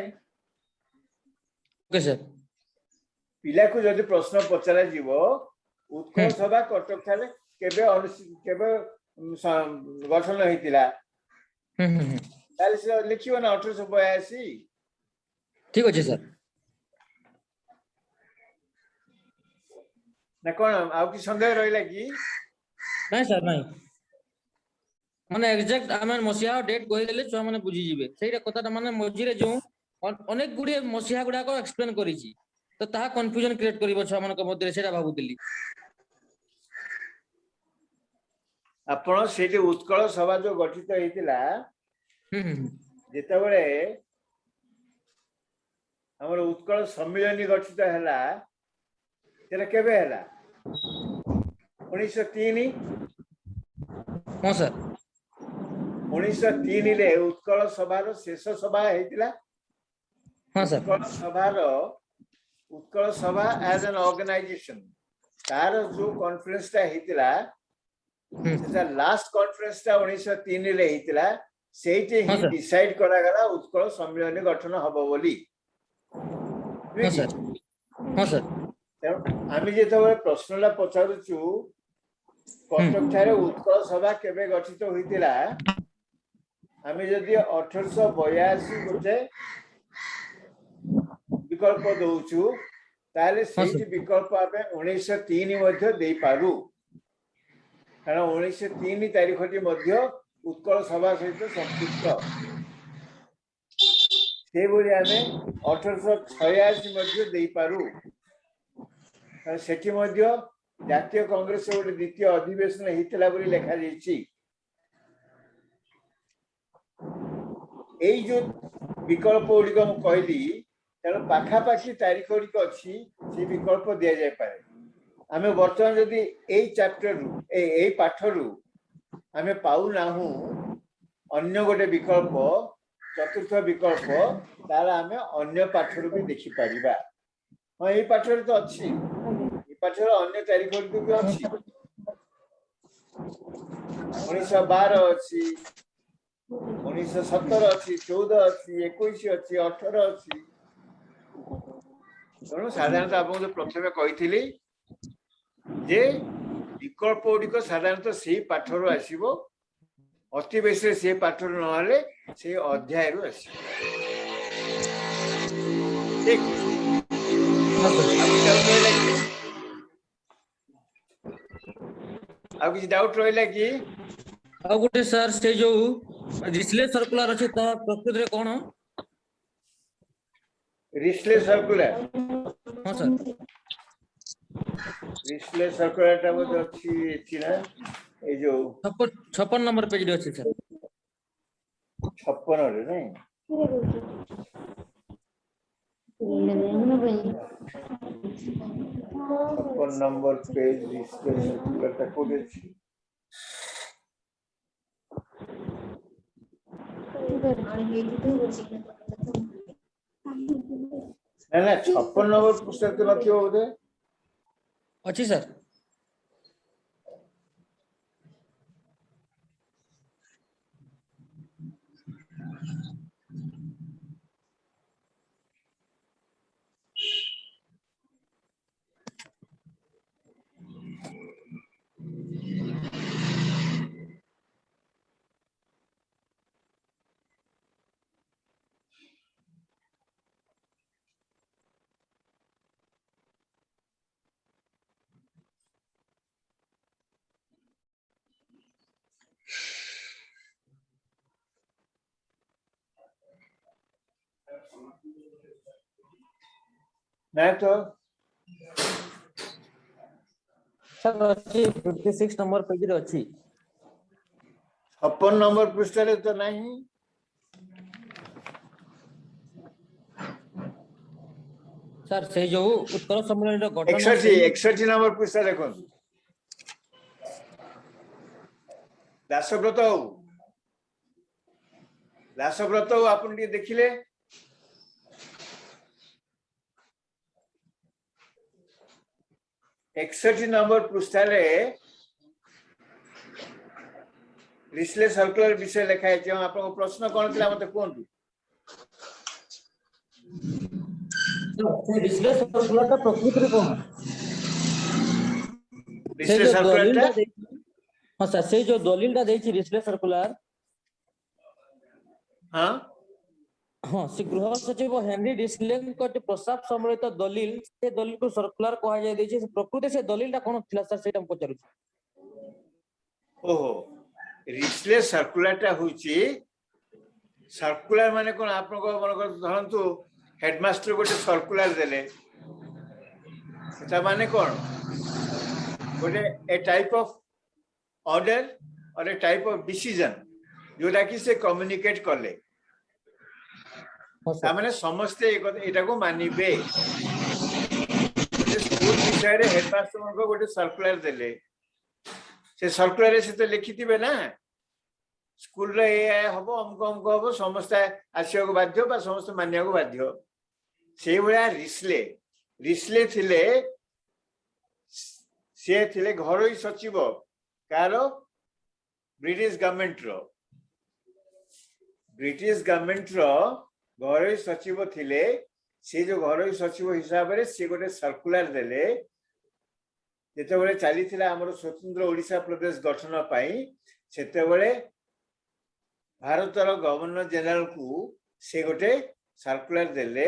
ओके सर पिला को जदि प्रश्न पचरा जीवो उत्कल सभा कटक ठारे केबे केबे गठन होइतिला ताले से लिखियो ना 1882 ठीक अछि सर ना कोन आउ कि संदेह रहिला कि नहीं सर नहीं माने एग्जैक्ट आमे मसिया डेट कहि देले छुआ माने बुझी जिवे सेटा कथाटा माने मझिरे जो अनेक गुडी मसिया गुडा को एक्सप्लेन करिछि तो ता कंफ्यूजन क्रिएट करिवो छुआ मन को मध्य सेटा भाबुतिली आपण सेठी उत्कल सभा जो गठित होइतिला हम्म जेतेबेले हमर उत्कल सम्मेलन गठित हैला तेरा केबे हैला 1903 हाँ सर 1903 रे उत्कल सभार शेष सभा हेतिला हाँ सर उत्कल सभा एज एन ऑर्गेनाइजेशन तार जो कॉन्फ्रेंस ता हेतिला सेटा लास्ट कॉन्फ्रेंस ता 1903 रे हेतिला सेठी हाँ ही सर। डिसाइड करा गला उत्कल सम्मेलन गठन हबो बोली हाँ सर हाँ सर आमी जेतेबेले प्रश्नला पचारुछु कटक ठारे उत्कल सभा केबे गठित होइतिला आमी जदि 1882 गोटे विकल्प दउछु ताले सेठी विकल्प आबे 1903 मध्ये देई पारु कारण 1903 तारिखटी मध्ये उत्कल सभा सहित संपृक्त से बोली आमे 1886 मध्ये देई पारु कारण सेठी मध्ये जातीय कांग्रेस गोटे द्वितीय अधिवेशन हेतिला बोली लेखा जाइछि एई जो विकल्प गुड़िक मु कहली तेणु पाखापाखि तारीख गुड़िक अच्छी से विकल्प दि जाए पारे आमे वर्तमान जदि एई चैप्टर रु एई पाठ रु आमे पाउ नाहु अन्य गोटे विकल्प चतुर्थ विकल्प तार आमे अन्य पाठ रु भी देखि परिबा हां एई पाठ रे तो अच्छी एई पाठ रे अन्य तारीख गुड़िक भी अच्छी 1912 अच्छी 1917 अच्छी 14 अच्छी 21 अच्छी 18 अच्छी तेणु साधारणतः आपको जो प्रथम कही जे विकल्प गुड़िक साधारणतः से पाठर आसो अति बेसी से पाठर ना से अध्याय रु आस किसी डाउट रहा कि आ गोटे सर से जो रिस्ले सर्कुलर अछि ता प्रकृति रे कोन रिस्ले सर्कुलर हां सर रिस्ले सर्कुलर टा बोध अछि एथि ना ए जो 56 नंबर पेज रे अछि सर 56 रे नहीं 56 नंबर पेज रिस्ले सर्कुलर टा कोड अछि ना 56 नंबर पुस्तक तो नथियो बोधे अछि सर ना तो सर अछि 56 नंबर पेज रे अछि 56 नंबर पृष्ठ रे तो नहीं सर से जो उत्कल सम्मेलन रो गठन 61 नंबर पृष्ठ देखो दासव्रत आपन टी देखिले 61 नंबर पृष्ठ रे रिस्ले सर्कुलर विषय लिखा है जो आपन प्रश्न कोन थिला मते कोन रिस्ले सर्कुलर का प्रकृति रे कोन रिस्ले सर्कुलर टा हां सर से जो दलील दा देछि रिस्ले सर्कुलर हां हां से गृह सचिव हेनरी डिस्ले को प्रस्ताव सम्मिलित दलील से दलील को सर्कुलर कहा जाय देछि प्रकृति से दलील दा कोन थिला सर सेटा पचारु ओहो रिस्ले सर्कुलर टा होची सर्कुलर माने कोन आपन को मन को धरंतु हेडमास्टर गोटे सर्कुलर देले सेटा माने कोन गोटे ए type of order or a type of decision जोटा कि से communicate कले हाँ सर तामाने समस्ते एटा को मानिबे स्कूल विषय रे हेडमास्टर को गोटे सर्कुलर देले से सर्कुलर से तो लिखिथिबे ना स्कूल रे ए हबो हमको हबो समस्त आसिया को बाध्य बा समस्त मानिया को बाध्य से भलिया रिस्ले थिले से थिले घरोई सचिव कारो ब्रिटिश गवर्नमेंट रो घरोई सचिव थिले से जो घरोई सचिव हिसाब रे से गोटे सर्कुलर देले जेते बेले चली थिला हमर स्वतंत्र ओडिशा प्रदेश गठन पाई सेते बेले भारतर गवर्नर जनरल को से गोटे सर्कुलर देले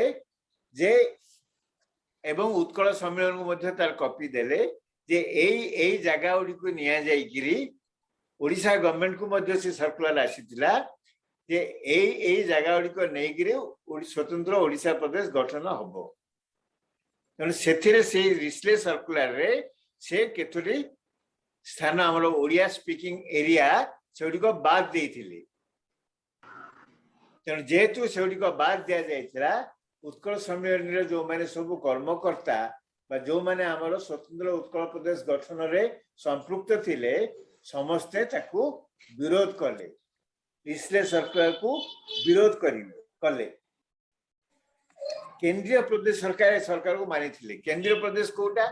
जे एवं उत्कल सम्मेलन को मध्य तार कॉपी देले जे एई जगह उडी को निया जाई गिरी ओडिशा गवर्नमेंट को मध्य से सर्कुलर आसीतिला जे एई जगह उडी को नै गिरी स्वतंत्र ओडिशा प्रदेश गठन हबो तने सेथिरे से रिस्ले सर्कुलर रे से केतुरी स्थान हमर ओडिया स्पीकिंग एरिया सेउडी को बाद देइथिले तेणु जेहेतु सेउडी को बाद दिया जाइथिला उत्कल सम्मेलन रे जो माने सब कर्मकर्ता बा जो माने हमर स्वतंत्र उत्कल प्रदेश गठन रे संपृक्त थिले समस्ते ताकू विरोध कले रिस्ले सर्कुलर को विरोध कले केंद्रीय प्रदेश सरकार को मानी थिले केंद्रीय प्रदेश कोटा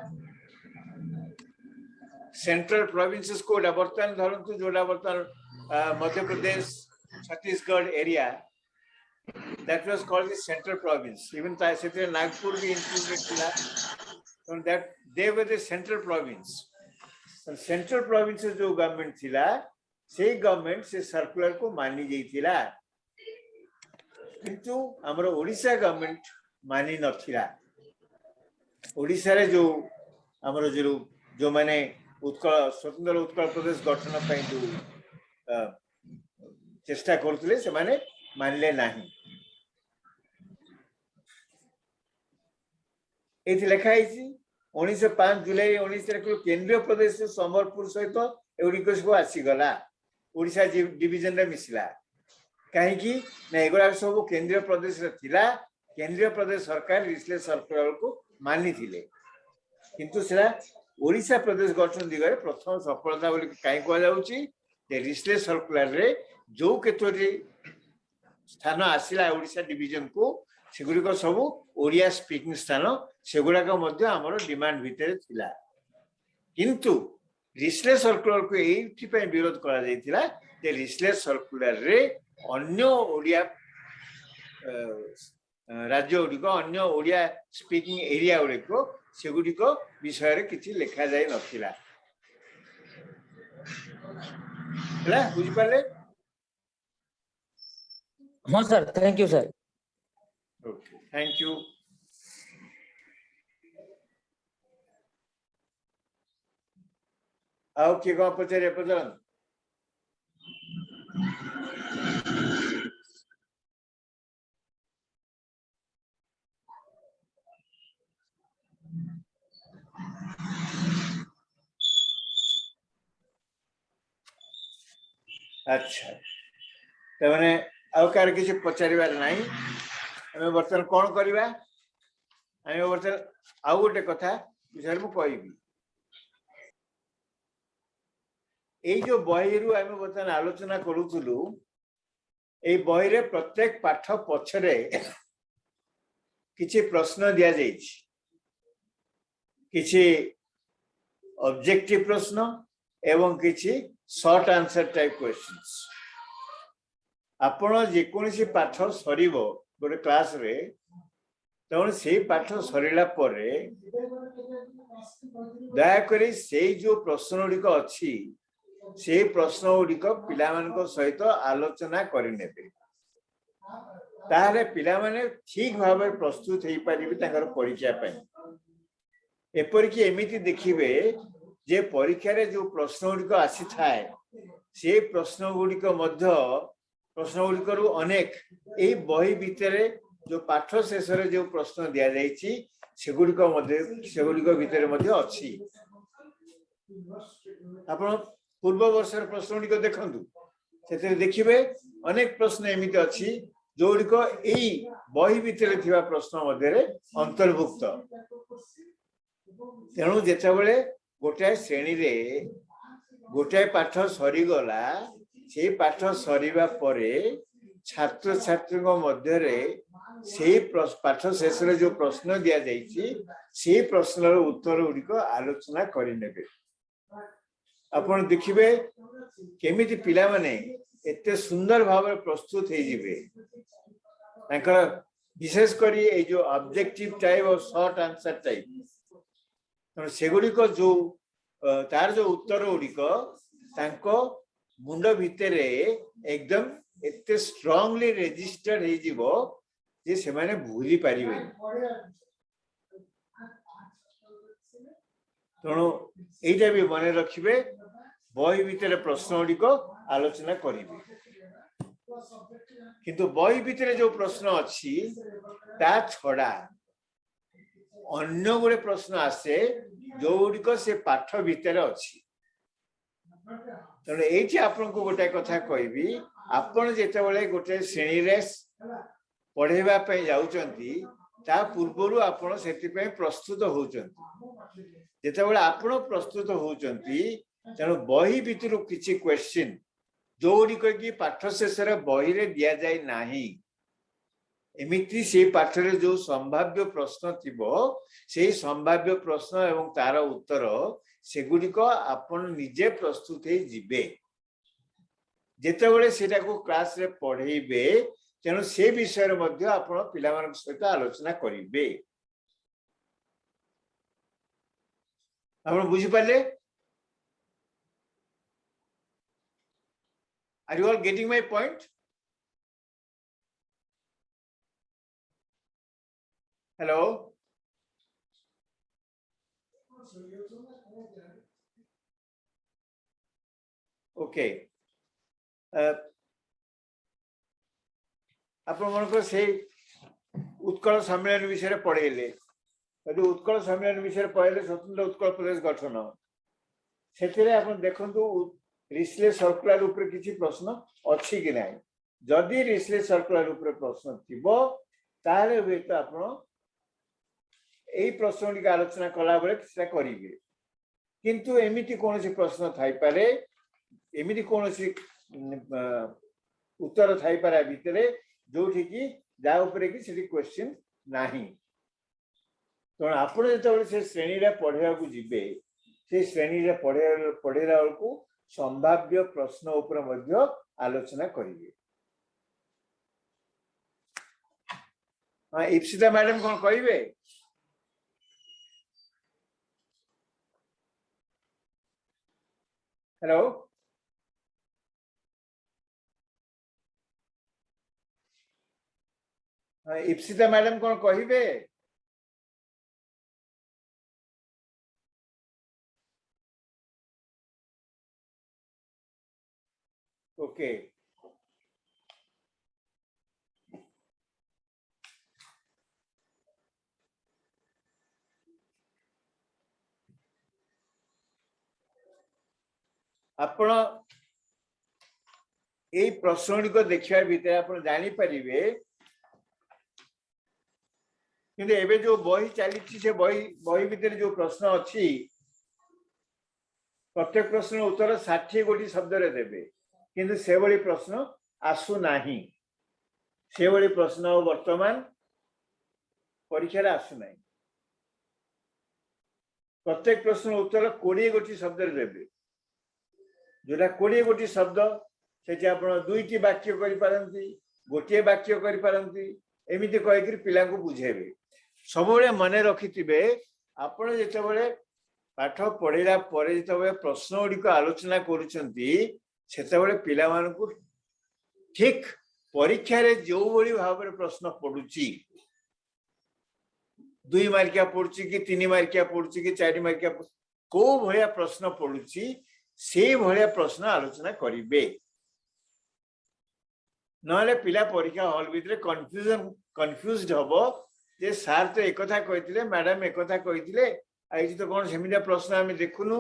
सेंट्रल प्रोविंसेस कोटा बर्तमान धरंतु जोडा बर्तमान Madhya Pradesh Chhattisgarh area that was called the central province even Nagpur be included thila so that they were the central province so central province जो government thila से government से circular को मानी जाई थिला किंतु हमरो ओडिशा गवर्नमेंट मानी नथिला ओडिशा रे जो हमरो जो माने उत्कल स्वतंत्र उत्कल प्रदेश गठन पई जो चेष्टा करथिले से माने मानले नाही एथि लेखा आइछि 1905 जुलाई 19 केंद्रीय प्रदेश संबलपुर सहित एउडिको सब आसी गला ओडिशा डिवीजन रे मिसिला काहे कि ना एगुडा सब केंद्रीय प्रदेश रे थिला केंद्रीय प्रदेश सरकार रिस्ले सर्कुलर को मानि थिले किंतु सेला ओडिशा प्रदेश गठन दिगरे प्रथम सफलता बोली काहे को जाउची जे रिस्ले सर्कुलर रे जो केतोरी स्थान आसिला ओडिशा डिवीजन को सेगुडी को सब ओडिया स्पीकिंग स्थान सेगुडा को मध्य हमरो डिमांड भितरे थिला किंतु रिस्ले सर्कुलर को एथि पे विरोध करा जाइथिला जे रिस्ले सर्कुलर रे अन्य ओडिया राज्य गुडी को अन्य ओडिया स्पीकिंग एरिया गुडी को सेगुडी को विषय रे किछि लिखा जाय नथिला हला बुझि पाले हाँ sir thank you sir okay thank you आओ के को पचरे पचरन अच्छा तमने आउ कार किसी पचारिबार नाही हमें बर्तन कोन करबा हमें बर्तन आउ गोटे कथा विषय मु कहबी ए जो बही रु हमें बर्तन आलोचना करूथुलु ए बही रे प्रत्येक पाठ पछरे किछि प्रश्न दिया जाइछि किछि ऑब्जेक्टिव प्रश्न एवं किछि शॉर्ट आंसर टाइप क्वेश्चंस आपण जे कोनसी पाठ सरीबो गोटे क्लास रे तण से पाठ सरीला परे दया करी से जो प्रश्न गुड़िक अच्छी से प्रश्न गुड़िक पिला मानक सहित आलोचना करिनेबे तारे पिला माने ठीक भाव प्रस्तुत हेई परिबे ताकर परीक्षा पई एपरिक एमिति देखिबे जे परीक्षा रे जो प्रश्न गुड़िक आसी थाए से प्रश्न गुड़िक मध्य प्रश्न गुड़िक रु अनेक ए बही भितरे जो पाठ शेष रे जो प्रश्न दिया जाइछि सेगुड़िक भितरे मध्य अछि आपण पूर्व वर्षर प्रश्न गुड़िक देखु से देखिए अनेक प्रश्न एमती अच्छी जो गुड़िक यही बही भितर थिबा प्रश्न मध्य अंतर्भुक्त तेणु जितेबाला गोटाए श्रेणी रे गोटाए पाठ सरीगला से पाठ सरीबा परे छात्र छात्री मध्य से पाठ शेष जो प्रश्न दि जाइए से प्रश्नर उत्तर गुड़िक आलोचना करें आपण देखिए केमिति पिला माने एते सुंदर भाव प्रस्तुत हो विशेष करी ए जो ऑब्जेक्टिव टाइप और शॉर्ट आंसर टाइप से गुड़िक जो तार जो उत्तर गुड़िक मुंड भितर एकदम एते स्ट्रांगली रेजिस्टर्ड हो जिवो जे से माने भूली पारिबे तेणु एटा भी मन रखिबे बही भितर प्रश्न गुड़िक आलोचना करिबे किंतु बही भितर जो प्रश्न अच्छी ता छड़ा अन्य गुड़े प्रश्न आसे जो गुड़िक से पाठ भितर अच्छी तेणु ये आपन को गोटे कथा कहबी आपण जेतेबेले गोटे श्रेणी रे पढ़ेबा पे जाउचंती ता पूर्वरु आपण सेति पे प्रस्तुत होउचंती जेतेबेले आपण प्रस्तुत होउचंती तेणु बही भितर किछि क्वेश्चन जो गुड़िक कि पाठ शेष बही रे दिया जाय नाही एमिति से पाठ रे जो संभाव्य प्रश्न थिबो से संभाव्य प्रश्न एवं तार उत्तर से गुड़िक आपण निजे प्रस्तुत हे जिबे जेतेबेले सेटा को क्लास रे पढ़ेबे तेणु से विषय रे मध्य आपण पिला मानक सहित आलोचना करिबे आपण बुझी पाले Are you all getting my point? Hello? Okay. आपण मन से उत्कल सम्मेलन विषय पढ़ेले उत्कल सम्मेलन विषय पढ़ेले स्वतंत्र उत्कल प्रदेश गठन से आप देखु रिसले सर्कुलर ऊपर किसी प्रश्न अच्छी कि नहीं जदि रिसले सर्कुलर ऊपर प्रश्न थिबो ताले हुए तो आपण एई प्रश्न की आलोचना कला बेले किछटा करिवे किंतु एमिति कोनोसी प्रश्न थाई पारे एमिति कोनोसी उत्तर थाई पारे भितरे जोठी की जा ऊपर की सेठी क्वेश्चन नाही तो आपण जेतेबेले से श्रेणी रे पढ़ेया को जिबे से श्रेणी रे पढ़ेला को संभाव्य प्रश्न ऊपर मध्य आलोचना करिवे हां इप्सिता मैडम कोन कहिबे हेलो हां इप्सिता मैडम कोन कहिबे ओके आपण ए प्रश्न को देखिया भितर आपण जानि परिबे किंतु एबे जो बही चली से बही भितर जो प्रश्न अच्छी प्रत्येक प्रश्न उत्तर 60 गोटी शब्द रे देबे किंतु से बड़ी प्रश्न आसु नाही से बड़ी प्रश्न वर्तमान परीक्षा रे आसु नाही प्रत्येक प्रश्न उत्तर 20 गोटी शब्द रे देबे जोटा 20 गोटी शब्द से आपण दुईटी वाक्य करि पारंती गोटे वाक्य करि पारंती एमिति कहि कि पिला को बुझेबे सब बेले मने रखिथिबे आपण जेतेबेले पाठ पढ़ेला परे जेतेबेले प्रश्न गुड़िक आलोचना करूछंती सेतेबेले पिला मानकु ठीक परीक्षा रे जो बड़ी भाव रे प्रश्न पडुची 2 मार्किया पडुची कि 3 मार्किया पडुची कि 4 मार्किया को भया प्रश्न पडुची से भया प्रश्न आलोचना करिवे नले पिला परीक्षा हॉल भितरे कंफ्यूज्ड हबो जे सर तो एक कथा कहिथिले मैडम एक कथा कहिथिले आइ तो कोन सेमिया प्रश्न हम देखुनु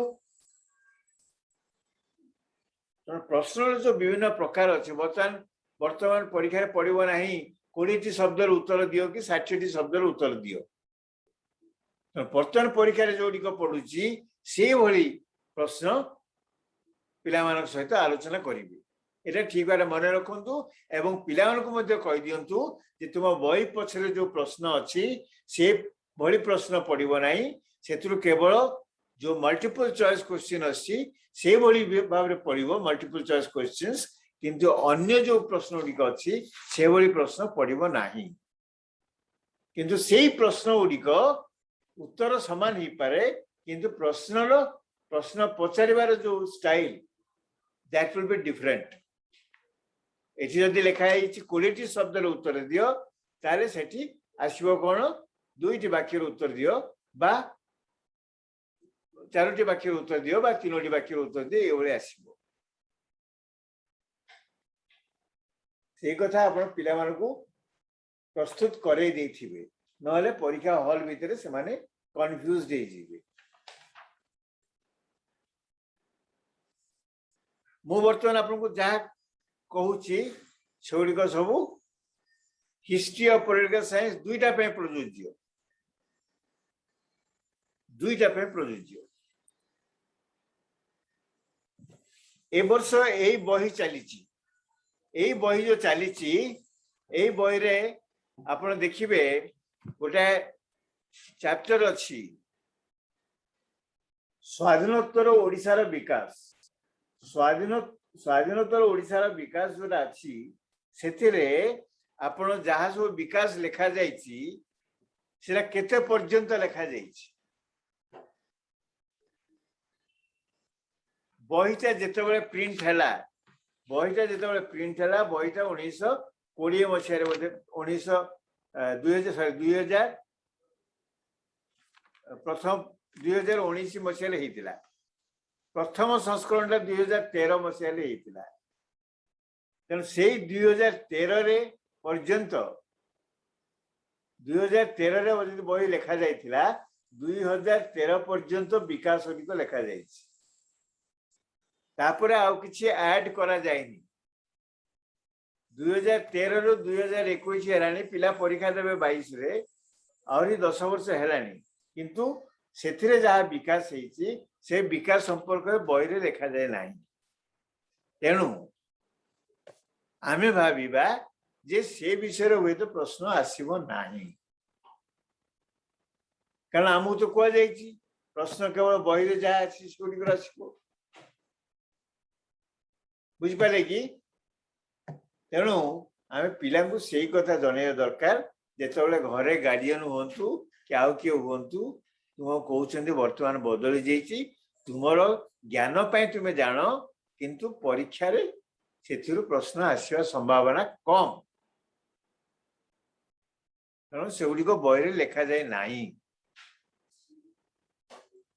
ତେଣୁ ପ୍ରଶ୍ନର ଯୋଉ ବିଭିନ୍ନ ପ୍ରକାର ଅଛି ବର୍ତ୍ତମାନ ପରୀକ୍ଷାରେ ପଡିବ ନାହିଁ 20ଟି ଶବ୍ଦର ଉତ୍ତର ଦିଅ କି 60ଟି ଶବ୍ଦର ଉତ୍ତର ଦିଅ। ବର୍ତ୍ତମାନ ପରୀକ୍ଷାରେ ଯୋଉଟିକ ପଡୁଛି ସେଇଭଳି ପ୍ରଶ୍ନ ପିଲାମାନଙ୍କ ସହିତ ଆଲୋଚନା କରିବେ। এটা ଠିକ ଭାବରେ ମନେ ରଖନ୍ତୁ ଏବଂ ପିଲାମାନଙ୍କୁ ମଧ୍ୟ କହିଦିଅନ୍ତୁ ଯେ ତୁମ ବହି ପଛରେ ଯୋଉ ପ୍ରଶ୍ନ ଅଛି ସେ ଭଳି ପ୍ରଶ୍ନ ପଡିବ ନାହିଁ, ସେଥିରୁ କେବଳ ଯୋଉ ମଲ୍ଟିପଲ ଚଏସ୍ କ୍ୱେଶ୍ଚିନ୍ ଅଛି ସେଇଭଳି ଭାବରେ ପଡିବ ମଲ୍ଟିପଲ ଚଏସ୍ କ୍ୱେଶ୍ଚିନ୍ସ, କିନ୍ତୁ ଅନ୍ୟ ଯୋଉ ପ୍ରଶ୍ନ ଗୁଡ଼ିକ ଅଛି ସେଭଳି ପ୍ରଶ୍ନ ପଡିବ ନାହିଁ। କିନ୍ତୁ ସେଇ ପ୍ରଶ୍ନ ଗୁଡ଼ିକ ଉତ୍ତର ସମାନ ହେଇପାରେ, କିନ୍ତୁ ପ୍ରଶ୍ନ ପଚାରିବାର ଯୋଉ style that will be different। ଏଠି ଯଦି ଲେଖା ହେଇଛି 20ଟି ଶବ୍ଦର ଉତ୍ତର ଦିଅ ତାହେଲେ ସେଠି ଆସିବ କଣ 2ଟି ବାକ୍ୟର ଉତ୍ତର ଦିଅ ବା 4ଟି ବାକ୍ୟର ଉତ୍ତର ଦିଅ ବା 3ଟି ବାକ୍ୟର ଉତ୍ତର ଦିଅ, ଏଇଭଳି ଆସିବ। ସେଇ କଥା ଆପଣ ପିଲାମାନଙ୍କୁ ପ୍ରସ୍ତୁତ କରେଇ ଦେଇଥିବେ, ନହେଲେ ପରୀକ୍ଷା ହଲ ଭିତରେ ସେମାନେ କନଫ୍ୟୁଜଡ ହେଇଯିବେ। ମୁଁ ବର୍ତ୍ତମାନ ଆପଣଙ୍କୁ ଯାହା କହୁଛି ସେଗୁଡ଼ିକ ସବୁ ହିଷ୍ଟ୍ରି ଅଫ ପଲିଟିକାଲ ସାଇନ୍ସ ଦୁଇଟା ପାଇଁ ପ୍ରଯୁଜ୍ୟ। ଏ ବର୍ଷ ଏଇ ବହି ଚାଲିଛି, ଏଇ ବହି ଯୋଉ ଚାଲିଛି ଏଇ ବହିରେ ଆପଣ ଦେଖିବେ ଗୋଟେ ଚାପ୍ଟର ଅଛି ସ୍ୱାଧୀନୋତ୍ତର ଓଡ଼ିଶାର ବିକାଶ। ସ୍ୱାଧୀନୋତ୍ତର ଓଡ଼ିଶାର ବିକାଶ ଯୋଉଟା ଅଛି ସେଥିରେ ଆପଣ ଯାହା ସବୁ ବିକାଶ ଲେଖାଯାଇଛି ସେଟା କେତେ ପର୍ଯ୍ୟନ୍ତ ଲେଖାଯାଇଛି। ବହିଟା ଯେତେବେଳେ ପ୍ରିଣ୍ଟ ହେଲା ବହିଟା 1920 ମସିହାରେ ବୋଧେ 2019 ମସିହାରେ ହେଇଥିଲା। ପ୍ରଥମ ସଂସ୍କରଣଟା 2013 ମସିହାରେ ହେଇଥିଲା। ତେଣୁ ସେଇ 2013ରେ ପର୍ଯ୍ୟନ୍ତ 2013ରେ ଯଦି ବହି ଲେଖାଯାଇଥିଲା 2013 ପର୍ଯ୍ୟନ୍ତ ବିକାଶ ଗୁଡ଼ିକ ଲେଖାଯାଇଛି। ତାପରେ ଆଉ କିଛି ଆଡ୍ କରାଯାଇନି। 2013ରୁ 2021 ହେଲାଣି, ପିଲା ପରୀକ୍ଷା ଦେବେ 22ରେ, ଆହୁରି 10 ବର୍ଷ ହେଲାଣି, କିନ୍ତୁ ସେଥିରେ ଯାହା ବିକାଶ ହେଇଛି ସେ ବିକାଶ ସମ୍ପର୍କରେ ବହିରେ ଲେଖାଯାଏ ନାହିଁ। ତେଣୁ ଆମେ ଭାବିବା ଯେ ସେ ବିଷୟରେ ହୁଏତ ପ୍ରଶ୍ନ ଆସିବ ନାହିଁ, କାରଣ ଆମକୁ ତ କୁହାଯାଇଛି ପ୍ରଶ୍ନ କେବଳ ବହିରେ ଯାହା ଅଛି ସେଗୁଡ଼ିକର ଆସିବ। ବୁଝିପାରିଲେ କି? ତେଣୁ ଆମେ ପିଲାଙ୍କୁ ସେଇ କଥା ଜଣେଇବା ଦରକାର, ଯେତେବେଳେ ଘରେ ଗାର୍ଡିଆନ ହୁଅନ୍ତୁ କି ଆଉ କିଏ ହୁଅନ୍ତୁ, ତୁମ କହୁଛନ୍ତି ବର୍ତ୍ତମାନ ବଦଳି ଯାଇଛି, ତୁମର ଜ୍ଞାନ ପାଇଁ ତୁମେ ଜାଣ, କିନ୍ତୁ ପରୀକ୍ଷାରେ ସେଥିରୁ ପ୍ରଶ୍ନ ଆସିବା ସମ୍ଭାବନା କମ, କାରଣ ସେଗୁଡ଼ିକ ବହିରେ ଲେଖାଯାଏ ନାହିଁ।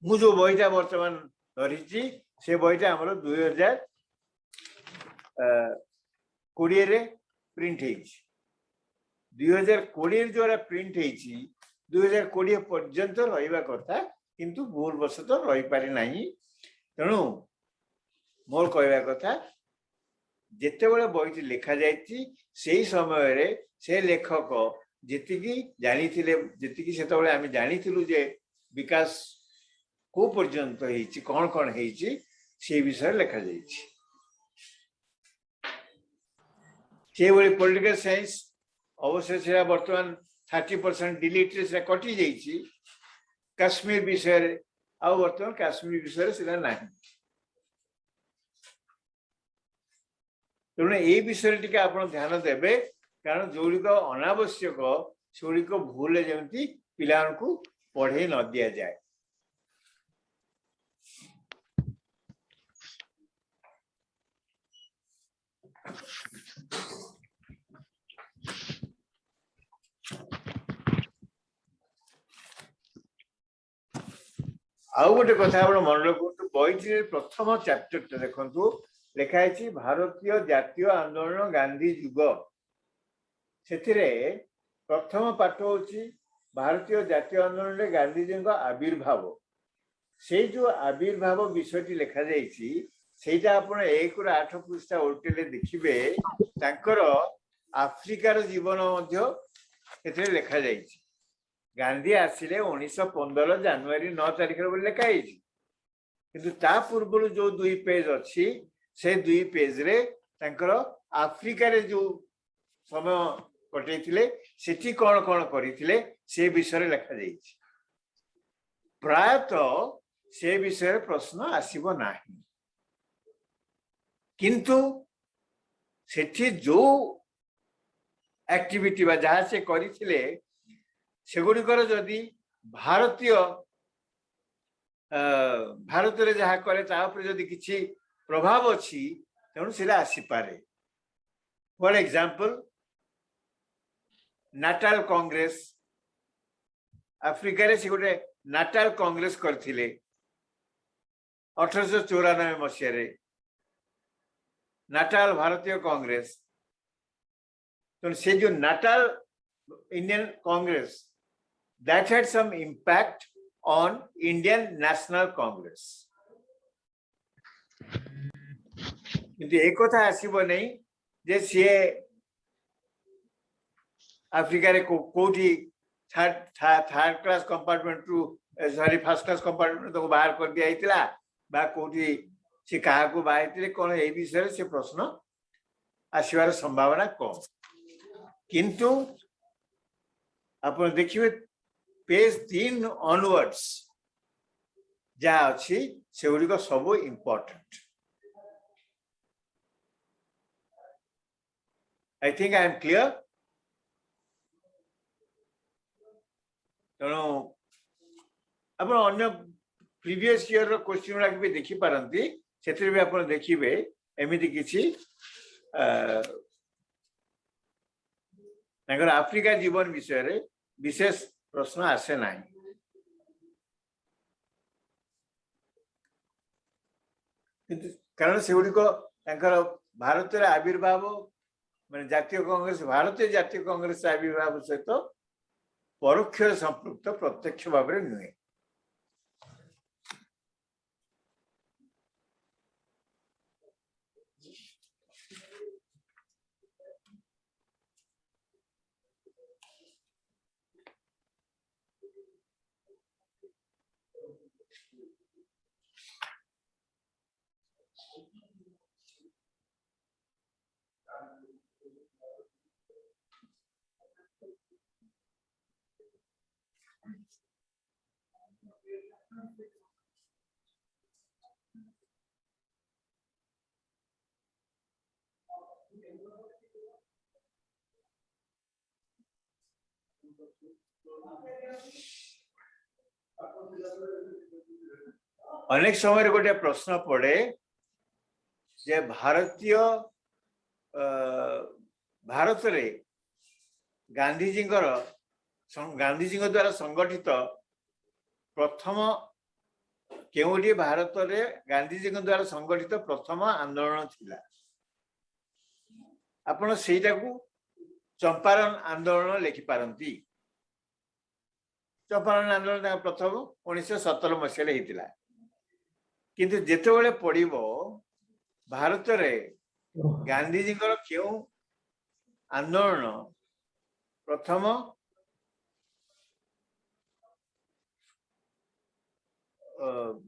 ମୁଁ ଯୋଉ ବହିଟା ବର୍ତ୍ତମାନ ଧରିଛି ସେ ବହିଟା ଆମର 2020ରେ ପ୍ରିଣ୍ଟ ହେଇଛି। 2020 ଯୋଉଟା ପ୍ରିଣ୍ଟ ହେଇଛି 2020 ପର୍ଯ୍ୟନ୍ତ ରହିବା କଥା, କିନ୍ତୁ ଭୁଲ ବଶତଃ ରହିପାରି ନାହିଁ। ତେଣୁ ମୋର କହିବା କଥା, ଯେତେବେଳେ ବହିଟି ଲେଖାଯାଇଛି ସେଇ ସମୟରେ ସେ ଲେଖକ ଯେତିକି ଜାଣିଥିଲେ, ଯେତିକି ସେତେବେଳେ ଆମେ ଜାଣିଥିଲୁ ଯେ ବିକାଶ କୋଉ ପର୍ଯ୍ୟନ୍ତ ହେଇଛି, କଣ କଣ ହେଇଛି, ସେଇ ବିଷୟରେ ଲେଖାଯାଇଛି। ସେଇଭଳି ପଲିଟିକାଲ ସାଇନ୍ସ ଅବଶ୍ୟ ସେଟା ବର୍ତ୍ତମାନ 30% ଡିଲିଟରେ ସେଟା କଟି ଯାଇଛି କାଶ୍ମୀର ବିଷୟରେ, ଆଉ ବର୍ତ୍ତମାନ କାଶ୍ମୀର ବିଷୟରେ ସେଟା ନାହିଁ। ତେଣୁ ଏଇ ବିଷୟରେ ଟିକେ ଆପଣ ଧ୍ୟାନ ଦେବେ, କାରଣ ଯୋଉଗୁଡ଼ିକ ଅନାବଶ୍ୟକ ସେଗୁଡ଼ିକ ଭୁଲରେ ଯେମିତି ପିଲାମାନଙ୍କୁ ପଢେଇ ନ ଦିଆଯାଏ। ଆଉ ଗୋଟେ କଥା ଆପଣ ମନେ ରଖନ୍ତୁ, ବହିଟିରେ ପ୍ରଥମ ଚାପ୍ଟରଟା ଦେଖନ୍ତୁ, ଲେଖା ହେଇଛି ଭାରତୀୟ ଜାତୀୟ ଆନ୍ଦୋଳନ ଗାନ୍ଧୀ ଯୁଗ। ସେଥିରେ ପ୍ରଥମ ପାଠ ହଉଛି ଭାରତୀୟ ଜାତୀୟ ଆନ୍ଦୋଳନରେ ଗାନ୍ଧୀଜୀଙ୍କ ଆବିର୍ଭାବ। ସେଇ ଯୋଉ ଆବିର୍ଭାବ ବିଷୟଟି ଲେଖାଯାଇଛି ସେଇଟା ଆପଣ 1 ରୁ 8 ପୃଷ୍ଠା ଓଟିଲେ ଦେଖିବେ ତାଙ୍କର ଆଫ୍ରିକାର ଜୀବନ ମଧ୍ୟ ଏଥିରେ ଲେଖା ଯାଇଛି। ଗାନ୍ଧୀ ଆସିଲେ 1915 ଜାନୁଆରୀ 9 ତାରିଖରେ ବୋଲି ଲେଖା ହେଇଛି, କିନ୍ତୁ ତା ପୂର୍ବରୁ ଯୋଉ 2 ପେଜ ଅଛି ସେ 2 ପେଜରେ ତାଙ୍କର ଆଫ୍ରିକାରେ ଯୋଉ ସମୟ କଟେଇଥିଲେ ସେଠି କଣ କଣ କରିଥିଲେ ସେ ବିଷୟରେ ଲେଖା ଯାଇଛି। ପ୍ରାୟତଃ ସେ ବିଷୟରେ ପ୍ରଶ୍ନ ଆସିବ ନାହିଁ, କିନ୍ତୁ ସେଠି ଯୋଉ ଆକ୍ଟିଭିଟି ବା ଯାହା ସେ କରିଥିଲେ ସେଗୁଡ଼ିକର ଯଦି ଭାରତରେ ଯାହା କଲେ ତା ଉପରେ ଯଦି କିଛି ପ୍ରଭାବ ଅଛି ତେଣୁ ସେଟା ଆସିପାରେ। ଫର ଏକ୍ସାମ୍ପଲ, ନାଟାଲ କଂଗ୍ରେସ, ଆଫ୍ରିକାରେ ସେ ଗୋଟେ ନାଟାଲ କଂଗ୍ରେସ କରିଥିଲେ 1894 ମସିହାରେ, नाटाल भारतीय कांग्रेस। तो से जो natal Indian Congress that had some impact on Indian National Congress. किंतु एक कथा आसीबो नहीं जे सी अफ्रीका रे कोठी थर्ड क्लास कंपार्टमेंट रु सॉरी फर्स्ट क्लास कंपार्टमेंट तो बाहर कर दिया हितला बा कोठी से कहा को बाहर कौन ए विषय से प्रश्न आसवार संभावना कम। किंतु आप देखिए पेज 3 ऑनवर्ड्स जा अच्छी से गुड़िक सब important. I think I am clear. तेणु आप प्रीवियस ईयर क्वेश्चन गुड़ा भी देखी पारती से भी आप देखिए एमती किसी आफ्रिका जीवन विषय रे विशेष प्रश्न आसे ना। कारण से गुड़िक भारत आविर्भाव माने जातीय कांग्रेस भारतीय जातीय कांग्रेस आविर्भाव सहित परोक्ष संपृक्त प्रत्यक्ष भाव में नुहे। अनेक समय गोटे प्रश्न पड़े जे भारतीय भारत रे गांधीजी द्वारा संगठित प्रथम केउडी भारत रे गांधीजी द्वारा संगठित प्रथम आंदोलन थिला। आपण सेटा को चंपारण आंदोलन लिखि पारंती। चंपारण आंदोलन प्रथम 1917 मसीह होता। किंतु जेतेबेले पड़िबो भारत रे गांधीजी क्यों आंदोलन प्रथम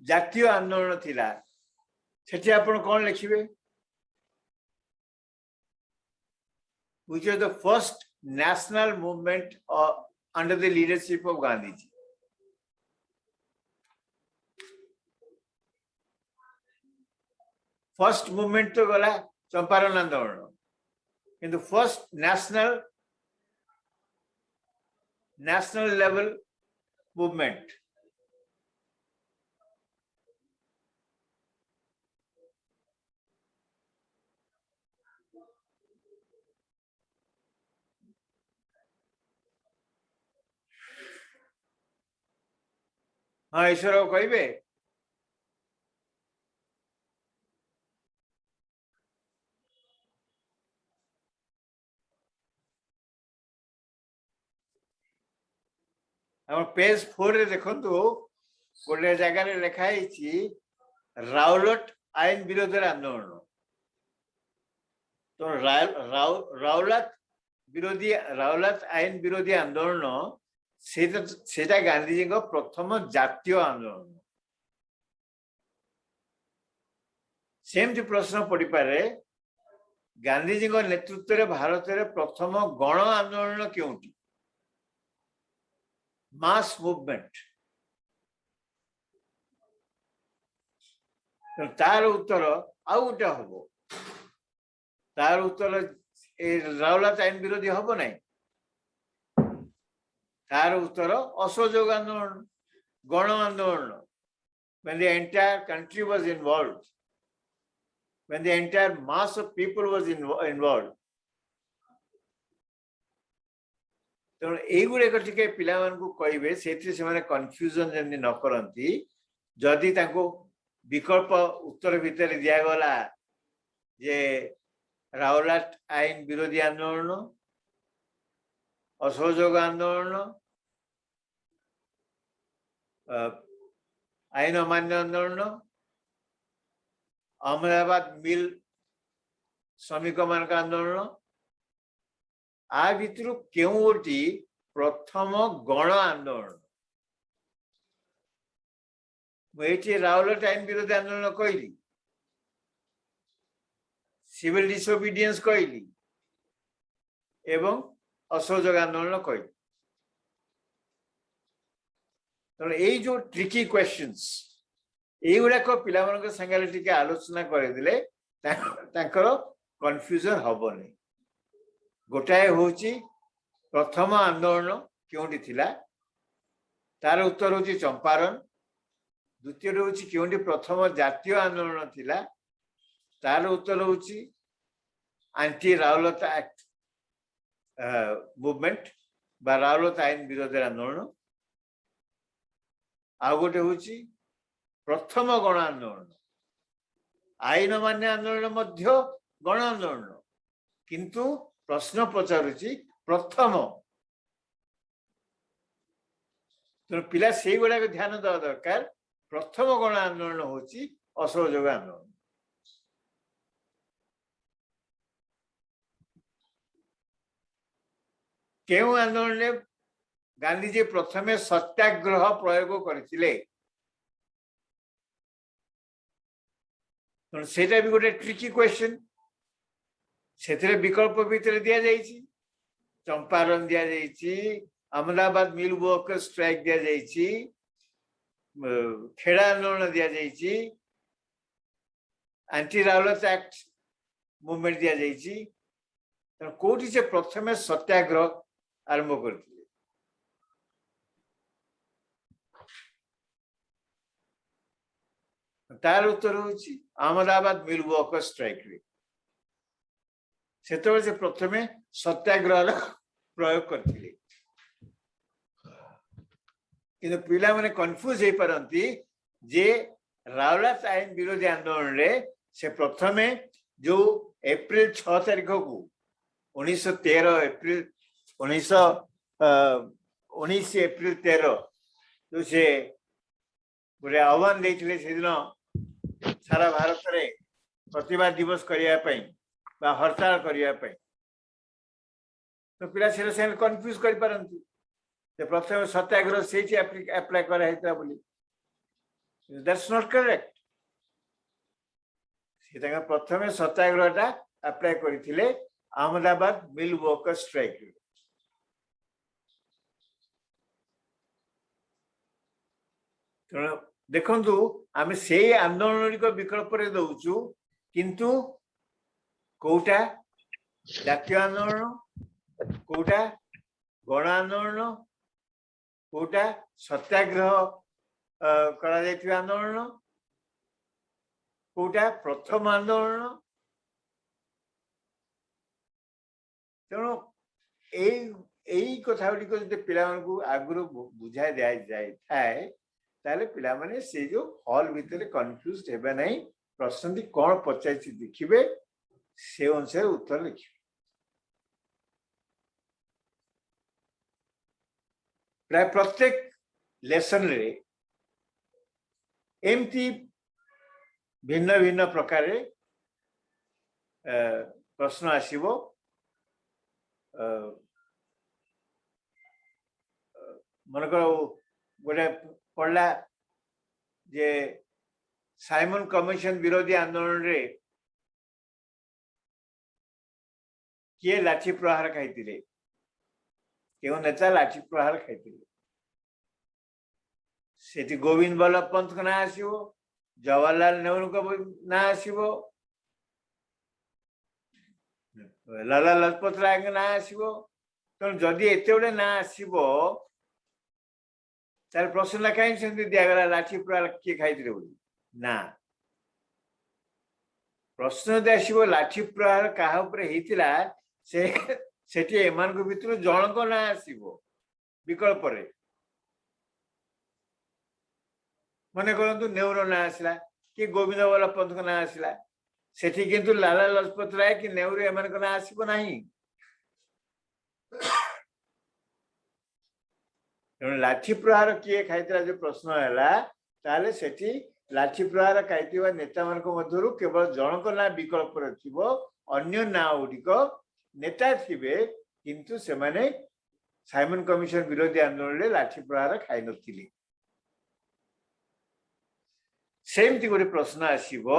जातीय आंदोलन थिला सेठी आपण कोन लिखिबे? Which was the first national movement under the leadership of Gandhiji. First movement तो गला चंपारण आंदोलन, किंतु फर्स्ट नेशनल लेवल मूवमेंट हाँ ईश्वर कहे पेज 4 रे देखो गोटे जगह लिखाई राउलट आईन विरोध आंदोलन तो राउलात आईन विरोधी आंदोलन सेटा गांधीजी प्रथम जातीय आंदोलन सेमती प्रश्न पड़ पारे गांधीजी नेतृत्व में भारत में प्रथम गण आंदोलन क्योंटी मास मूवमेंट तार उत्तर आउ गोटे हम तार उत्तर राउलात आईन विरोधी हम ना तार उत्तर असहयोग आंदोलन गण आंदोलन when the entire country was involved, when the entire mass of people was involved. तेणु युड़क टे पिला कहे से कन्फ्यूजन जमी न करती जदि विकल्प उत्तर भितर दिगला जे राउलाट आईन विरोधी आंदोलन असहयोग आंदोलन आईन अमान्य आंदोलन अहमदाबाद मिल श्रमिक मान आंदोलन आ भितर केउटी प्रथम गण आंदोलन मुझे राउलाट आईन विरोधी आंदोलन कहली सिविल डिसोबीडियंस कहली एवं असहयोग आंदोलन कहली तेणु यही जो ट्रिकी क्वेश्चंस युड़ाक पिला संगे टिके आलोचना करदे कन्फ्यूजन हेनी गोटाए हूँ प्रथम आंदोलन क्योंटी थिला तार उत्तर हूँ चंपारण द्वितीय हूँ क्योंटी प्रथम जातीय आंदोलन थिला तार उत्तर हूँ एंटी राउलात एक्ट मूवमेंट बा राउलात आईन विरोध आंदोलन आ गोटे हूँ प्रथम गण आंदोलन आईन मान्य आंदोलन मध्य गण आंदोलन किंतु प्रश्न पचारुची प्रथम तो पिला से गुड़ा ध्यान देवा दरकार प्रथम गण आंदोलन हूँ असहयोग आंदोलन केउ आंदोलन गांधीजी प्रथमे सत्याग्रह प्रयोग करथिले सेटा भी गोटे ट्रिकी क्वेश्चन से विकल्प भितर दि जाइए चंपारण दि जाइए अहमदाबाद मिल वर्कर्स स्ट्राइक दि जाइए खेड़ा आंदोलन दि जाइए एंटी राउलात एक्ट मूवमेंट दि जाइए कोठी से प्रथमे सत्याग्रह आरंभ करते तार उत्तर हूँ अहमदाबाद मिल वर्कर्स स्ट्राइक से प्रथमे सत्याग्रह प्रयोग करते कि पिला माने कन्फ्यूज हो पारती जे राउलाट आईन विरोधी आंदोलन रे से प्रथमे जो एप्रिल 6 तारीख को 1913 एप्रिल 19 एप्रिल 13 जो से गोटे आह्वान देते से दिन सारा भारत में प्रतिवाद दिवस करने हड़ताल करने तो पिला से कन्फ्यूज कर पारती प्रथम सत्याग्रह से अप्लाई कराइता बोली दैट्स नॉट करेक्ट से प्रथम सत्याग्रह अप्लाई करथिले अहमदाबाद मिल वर्कर्स स्ट्राइक तेणु देखु आम से आंदोलन को विकल्प दौचु किंतु कोटा जातीय आंदोलन कोटा गण आंदोलन कोटा सत्याग्रह करा आंदोलन कोटा प्रथम आंदोलन तेणु यही कथा गुड़िक पिला आगुरी बुझाई दि जाए ताले पिला माने से जो हॉल भितर कन्फ्यूज हेबे नहीं प्रश्न कौन पचाई देखिए से अनुसार उत्तर लिखिए प्राय प्रत्येक लेसन रे एमती भिन्न भिन्न प्रकार प्रश्न आसीबो मनकर गोटे पढ़ला जे साइमन कमिशन विरोधी आंदोलन रे किए लाठी प्रहार खाइतिले केउ नेता लाठी प्रहार खाइतिले सेठी गोविंद बल्लभ पंत को ना आसीबो जवाहरलाल नेहरू को ना आसीबो लाला लजपत राय को ना आसीबो तो जदि एते बडे ना आसीबो तार प्रश्न कहीं सेमती दिगला लाठी प्रहार किए खाइतिले बोली ना प्रश्न दे आसीबो लाठी प्रहार काहा ऊपर हेतिला से सेठी एमान को भितर जण को ना आसीबो विकल्प रे मने करंतु नेहरू ना आसला कि गोविंद बल्लभ पंत को ना आसला सेठी किंतु लाला लजपत राय कि नेहरू एमान को ना आसीबो नाही लाठी प्रहार किए खाइतला जो प्रश्न हैला ताले सेठी लाठी प्रहार खाइतिबा नेता मान को मध्यरु केवल जण को ना विकल्प रखिबो अन्य ना उडिक नेता थिबे किंतु से माने साइमन कमिशन विरोधी आंदोलन रे लाठी प्रहार खाइ नथिले सेमती गोटे प्रश्न आसीबो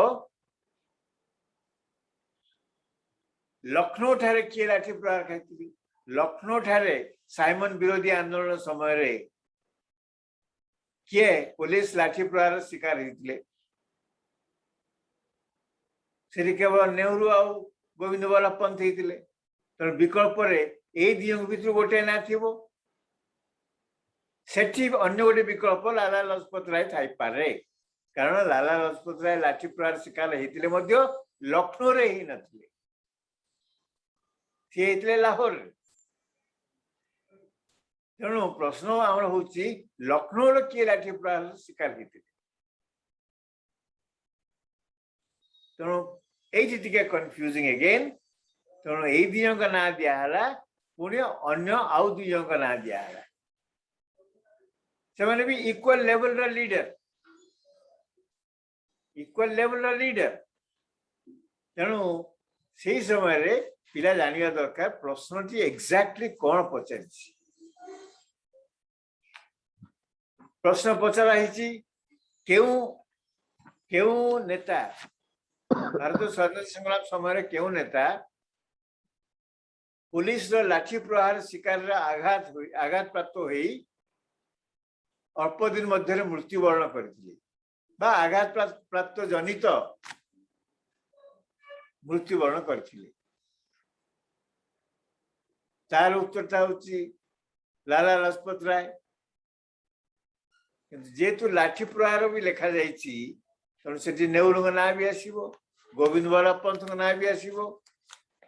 लखनऊ ठारे किए लाठी प्रहार खाइतिबे लखनऊ ठारे साइमन विरोधी आंदोलन समय रे किए पुलिस लाठी प्रहार शिकार होते से केवल नेहरू आ गोविंद बल्लभ पंत होते तेणु विकल्प रे ए दियों भितर गोटे ना थिबो सेठी अन्य गोटे विकल्प लाला लजपत राय थाई पारे कारण लाला लजपत राय लाठी प्रहार शिकार होते मध्य लखनऊ रे ही नथिले सी होते लाहौर तेणु प्रश्न आम हूँ लखनऊ किए लाठी प्रहार शिकार होते तेणु ये कन्फ्यूजिंग अगेन तेणु ये दियों का ना दिहला पुणी अन्य आउ दुजों का ना दिहला से माने भी इक्वल लेवल लीडर तेणु से समय रे पिला जानिया दरकार प्रश्नटी एक्जाक्टली कौन पचार प्रश्न पचरा केउ नेता भारत स्वाधीनता संग्राम समय केउ नेता पुलिस लाठी प्रहार शिकार आघात प्राप्त होई अल्प दिन मध्य मृत्युवरण करथिले बा आघात प्राप्त जनित मृत्युवरण करथिले तार उत्तरटा होची लाला लजपत राय जेतु लाठी प्रहार भी लिखा जाइछि तेणु से नेहरू का ना भी आसीबो गोविंद बल्लभ पंत का ना भी आसीबो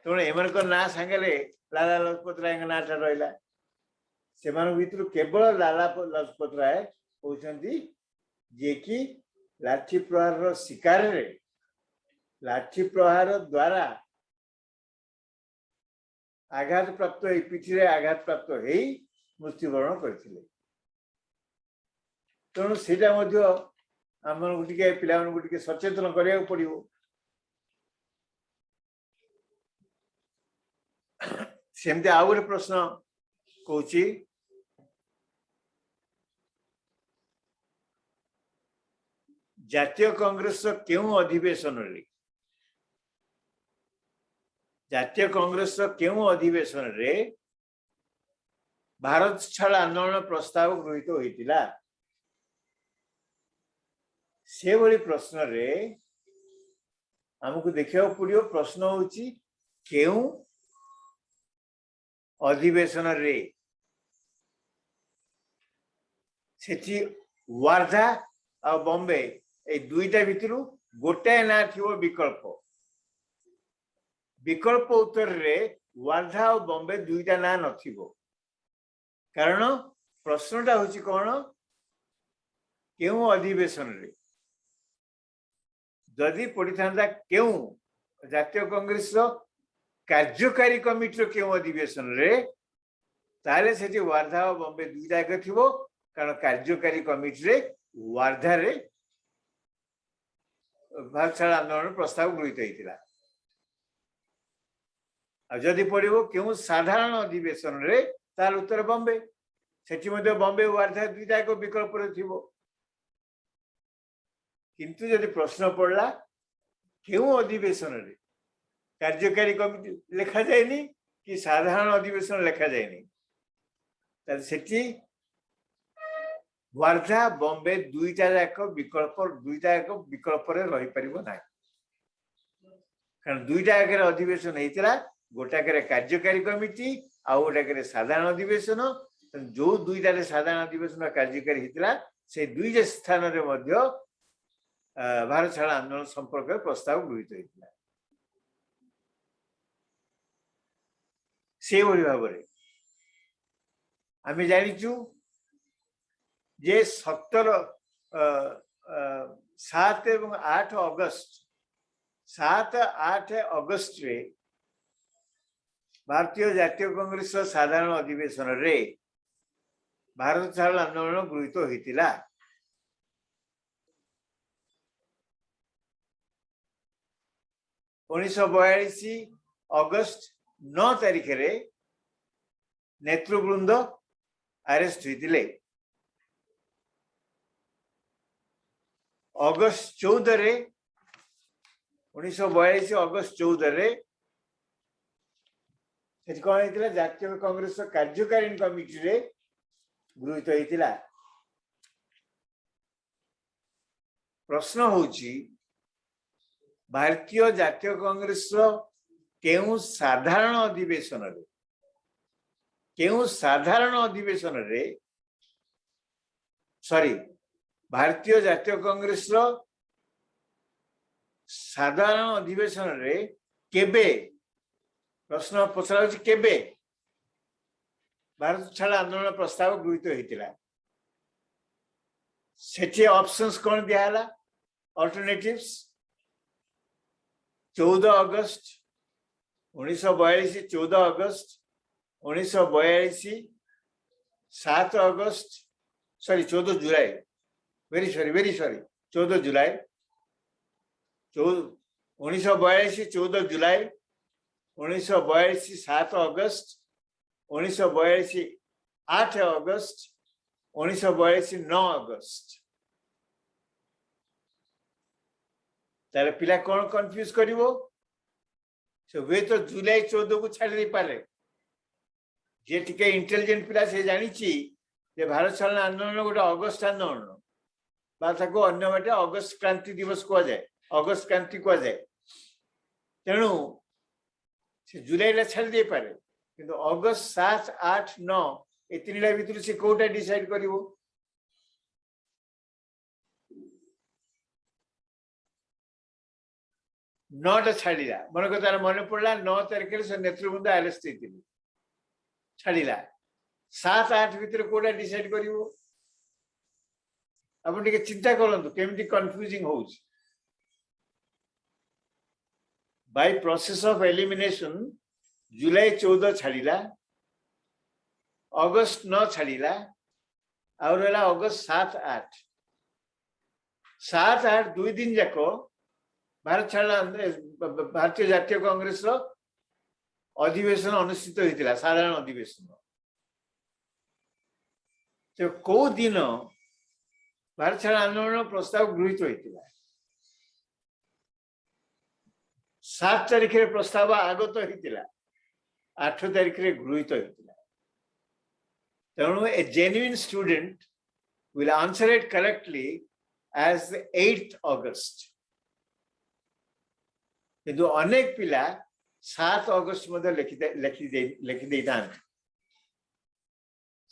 तेणु एमन को ना सांगले लाला लजपत राय का नाटा रहिला सेमान भितर केवल लाला लजपत राय होचंती जे कि लाठी प्रहार शिकार रे लाठी प्रहार द्वारा आघात प्राप्त पिठी रे आघात प्राप्त होई मृत्युवरण करथिले तेणु सेटा आम पिला सचेतन करिया पड़िबो सेमते आउ गोटे प्रश्न कहूची जातीय कांग्रेस केउ अधिवेशन रे जातीय कांग्रेस केउ अधिवेशन रे भारत छाड़ आंदोलन प्रस्ताव गृहीत होइतिला से भली प्रश्न रे हमको देखिया पड़ियो प्रश्न होची केउ अधिवेशन रे सेठी वार्धा आ बॉम्बे ए दुईटा भितर गोटे ना थिबो विकल्प उत्तर रे वार्धा और बॉम्बे दुईटा ना नथिबो कारण प्रश्नटा होची कोन केउ अधिवेशन रे जदि पड़ी था केउ जातीय कांग्रेस कार्यकारी कमिटी केउ अधिवेशन रे ताले सेठी वार्धा और बॉम्बे दुईटा एक थिबो कारण कार्यकारी कमिटी रे वार्धा रे भारत छाड़ आंदोलन प्रस्ताव गृहीत होता जदि पड़ो क्यों साधारण अधिवेशन रे तार उत्तर बॉम्बे सेठी मध्ये बॉम्बे वार्धा दुईटा एक विकल्प थिबो किंतु यदि प्रश्न पड़ला क्यों अधिवेशन रे कार्यकारी कमिटी लिखा जाएनी कि साधारण अधिवेशन लिखा जाएनी तार सेठी वार्धा बॉम्बे दुईटा एक विकल्प रे रही परिबो नाही कारण दुईटा एक अधिवेशन हेतिला गोटाके कार्यकारी कमिटी आ गोटाके साधारण अधिवेशन जो दुईटा साधारण अधिवेशन कार्यकारी हेतिला से दुईटा स्थान रे मध्य भारत छाड़ आंदोलन संपर्क प्रस्ताव गृहीत होता से भाव में आम जाचु जे 7 एवं 8 अगस्त 7-8 अगस्त रे भारतीय जातीय कांग्रेस साधारण अधिवेशन रे भारत छाड़ आंदोलन गृहीत होता 1942 अगस्त 9 तारीख रे नेतृवृंद अरेस्ट होते अगस्त 14 रे 1942 अगस्त 14 रे कौन होता जातीय कांग्रेस कार्यकारिणी कमिटी रे गृहीत होता प्रश्न होची भारतीय जातीय कांग्रेस केउ साधारण अधिवेशन रे सॉरी भारतीय जातीय कांग्रेस साधारण अधिवेशन रे केबे प्रश्न पचरा केबे भारत छाड़ आंदोलन प्रस्ताव गृहीत होता सेठी ऑप्शंस कौन दिया अल्टरनेटिव्स 14 अगस्त 1942 14 अगस्त 1942 7 अगस्त सॉरी 14 जुलाई वेरी सॉरी 14 जुलाई 1942 14 जुलाई 1942 7 अगस्त 1942 8 अगस्त 1942 9 अगस्त तारे पिला कौन कंफ्यूज करिवो से वे तो जुलाई 14 को छाड़ दे पारे जे टिके इंटेलिजेंट पिला से जानी ची जे भारत छाड़ आंदोलन गोटे अगस्त आंदोलन बा ताको अन्य बाटे अगस्त क्रांति दिवस को जाए अगस्त क्रांति को जाए तेणु से जुलाई ला छाड़ दे पारे किंतु अगस्त 7 8 9 ए तीनटा भितर से कोटा डिसाइड करिवो नौटा छाड़ा मन को तार मन पड़ा 9 तारीख से नेतृवृंद अरेस्ट होते छाड़ा 7-8 भितर कोटा डिसाइड करिवो अपन टिके चिंता करंतु केमिति कंफ्यूजिंग होउछ बाय प्रोसेस ऑफ एलिमिनेशन जुलाई 14 छाड़ा अगस्त 9 छाड़ा और अगस्त 7-8 7-8 2 दिन जाको भारत छाड़ भारतीय जातीय कांग्रेस अधिवेशन अनुष्ठित होता साधारण अधिवेशन तो कौ दिन भारत छाड़ आंदोलन प्रस्ताव गृहीत होता 7 तारीख रे प्रस्ताव आगत होता 8 तारीख रे गृहीत होता तेणु a genuine student will answer it correctly as 8 August किंतु अनेक पिला 7 अगस्त मध्य लिखि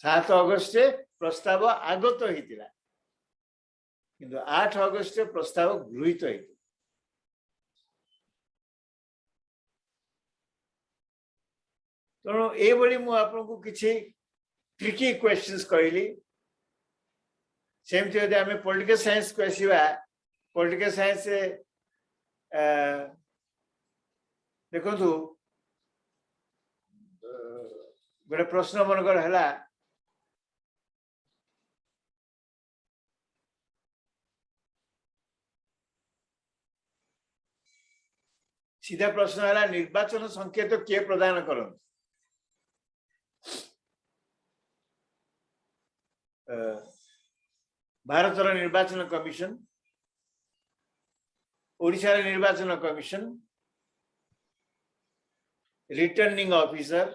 7 अगस्त प्रस्ताव आगत होता किंतु 8 अगस्त प्रस्ताव गृहीत होता तेणु ये आपको किसी ट्रिकी क्वेश्चंस कहली सेमती यदि आम पॉलिटिकल साइंस को आसवा पॉलिटिकल साइंस देखो गोटे प्रश्न मनकर है सीधा प्रश्न है निर्वाचन संकेत किए प्रदान करते भारतर निर्वाचन कमिशन ओडिशा निर्वाचन commission returning officer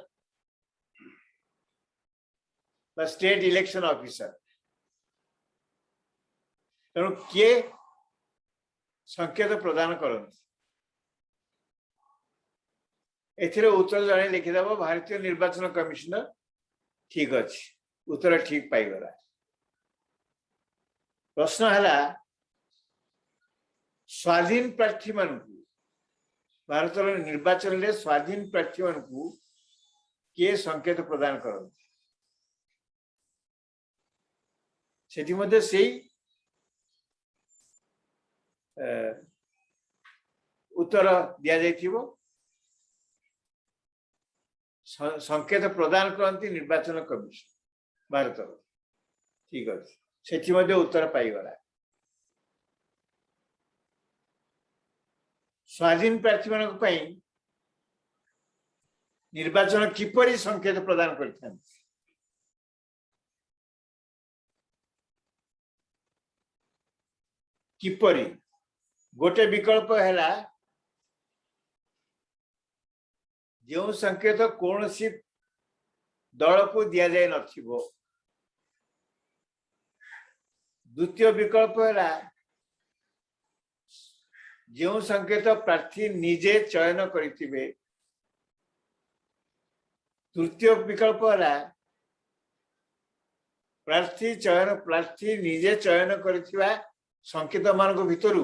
state election officer तेणु किए संकेत प्रदान करते एथिरे उत्तर जड़े लिखिदेव भारतीय निर्वाचन कमिशनर ठीक अच्छे उत्तर ठीक पाईगला प्रश्न है स्वाधीन प्रार्थी मान भारत निर्वाचन में स्वाधीन प्रार्थी मान किए संकेत प्रदान करते से उत्तर दिया जाइथिबो संकेत प्रदान करती निर्वाचन कमिशन भारत ठीक अच्छे से उत्तर पाईगला स्वाधीन प्रार्थी मान निर्वाचन किपरि संकेत प्रदान करते किपरि गोटे विकल्प है जो संकेत कौन सी दल को दि जाए नथिबो द्वितीय विकल्प है जो संकेत प्रार्थी निजे चयन करिथिबे तृतीय विकल्प है प्रार्थी निजे चयन करिथिबा संकेत मान भितर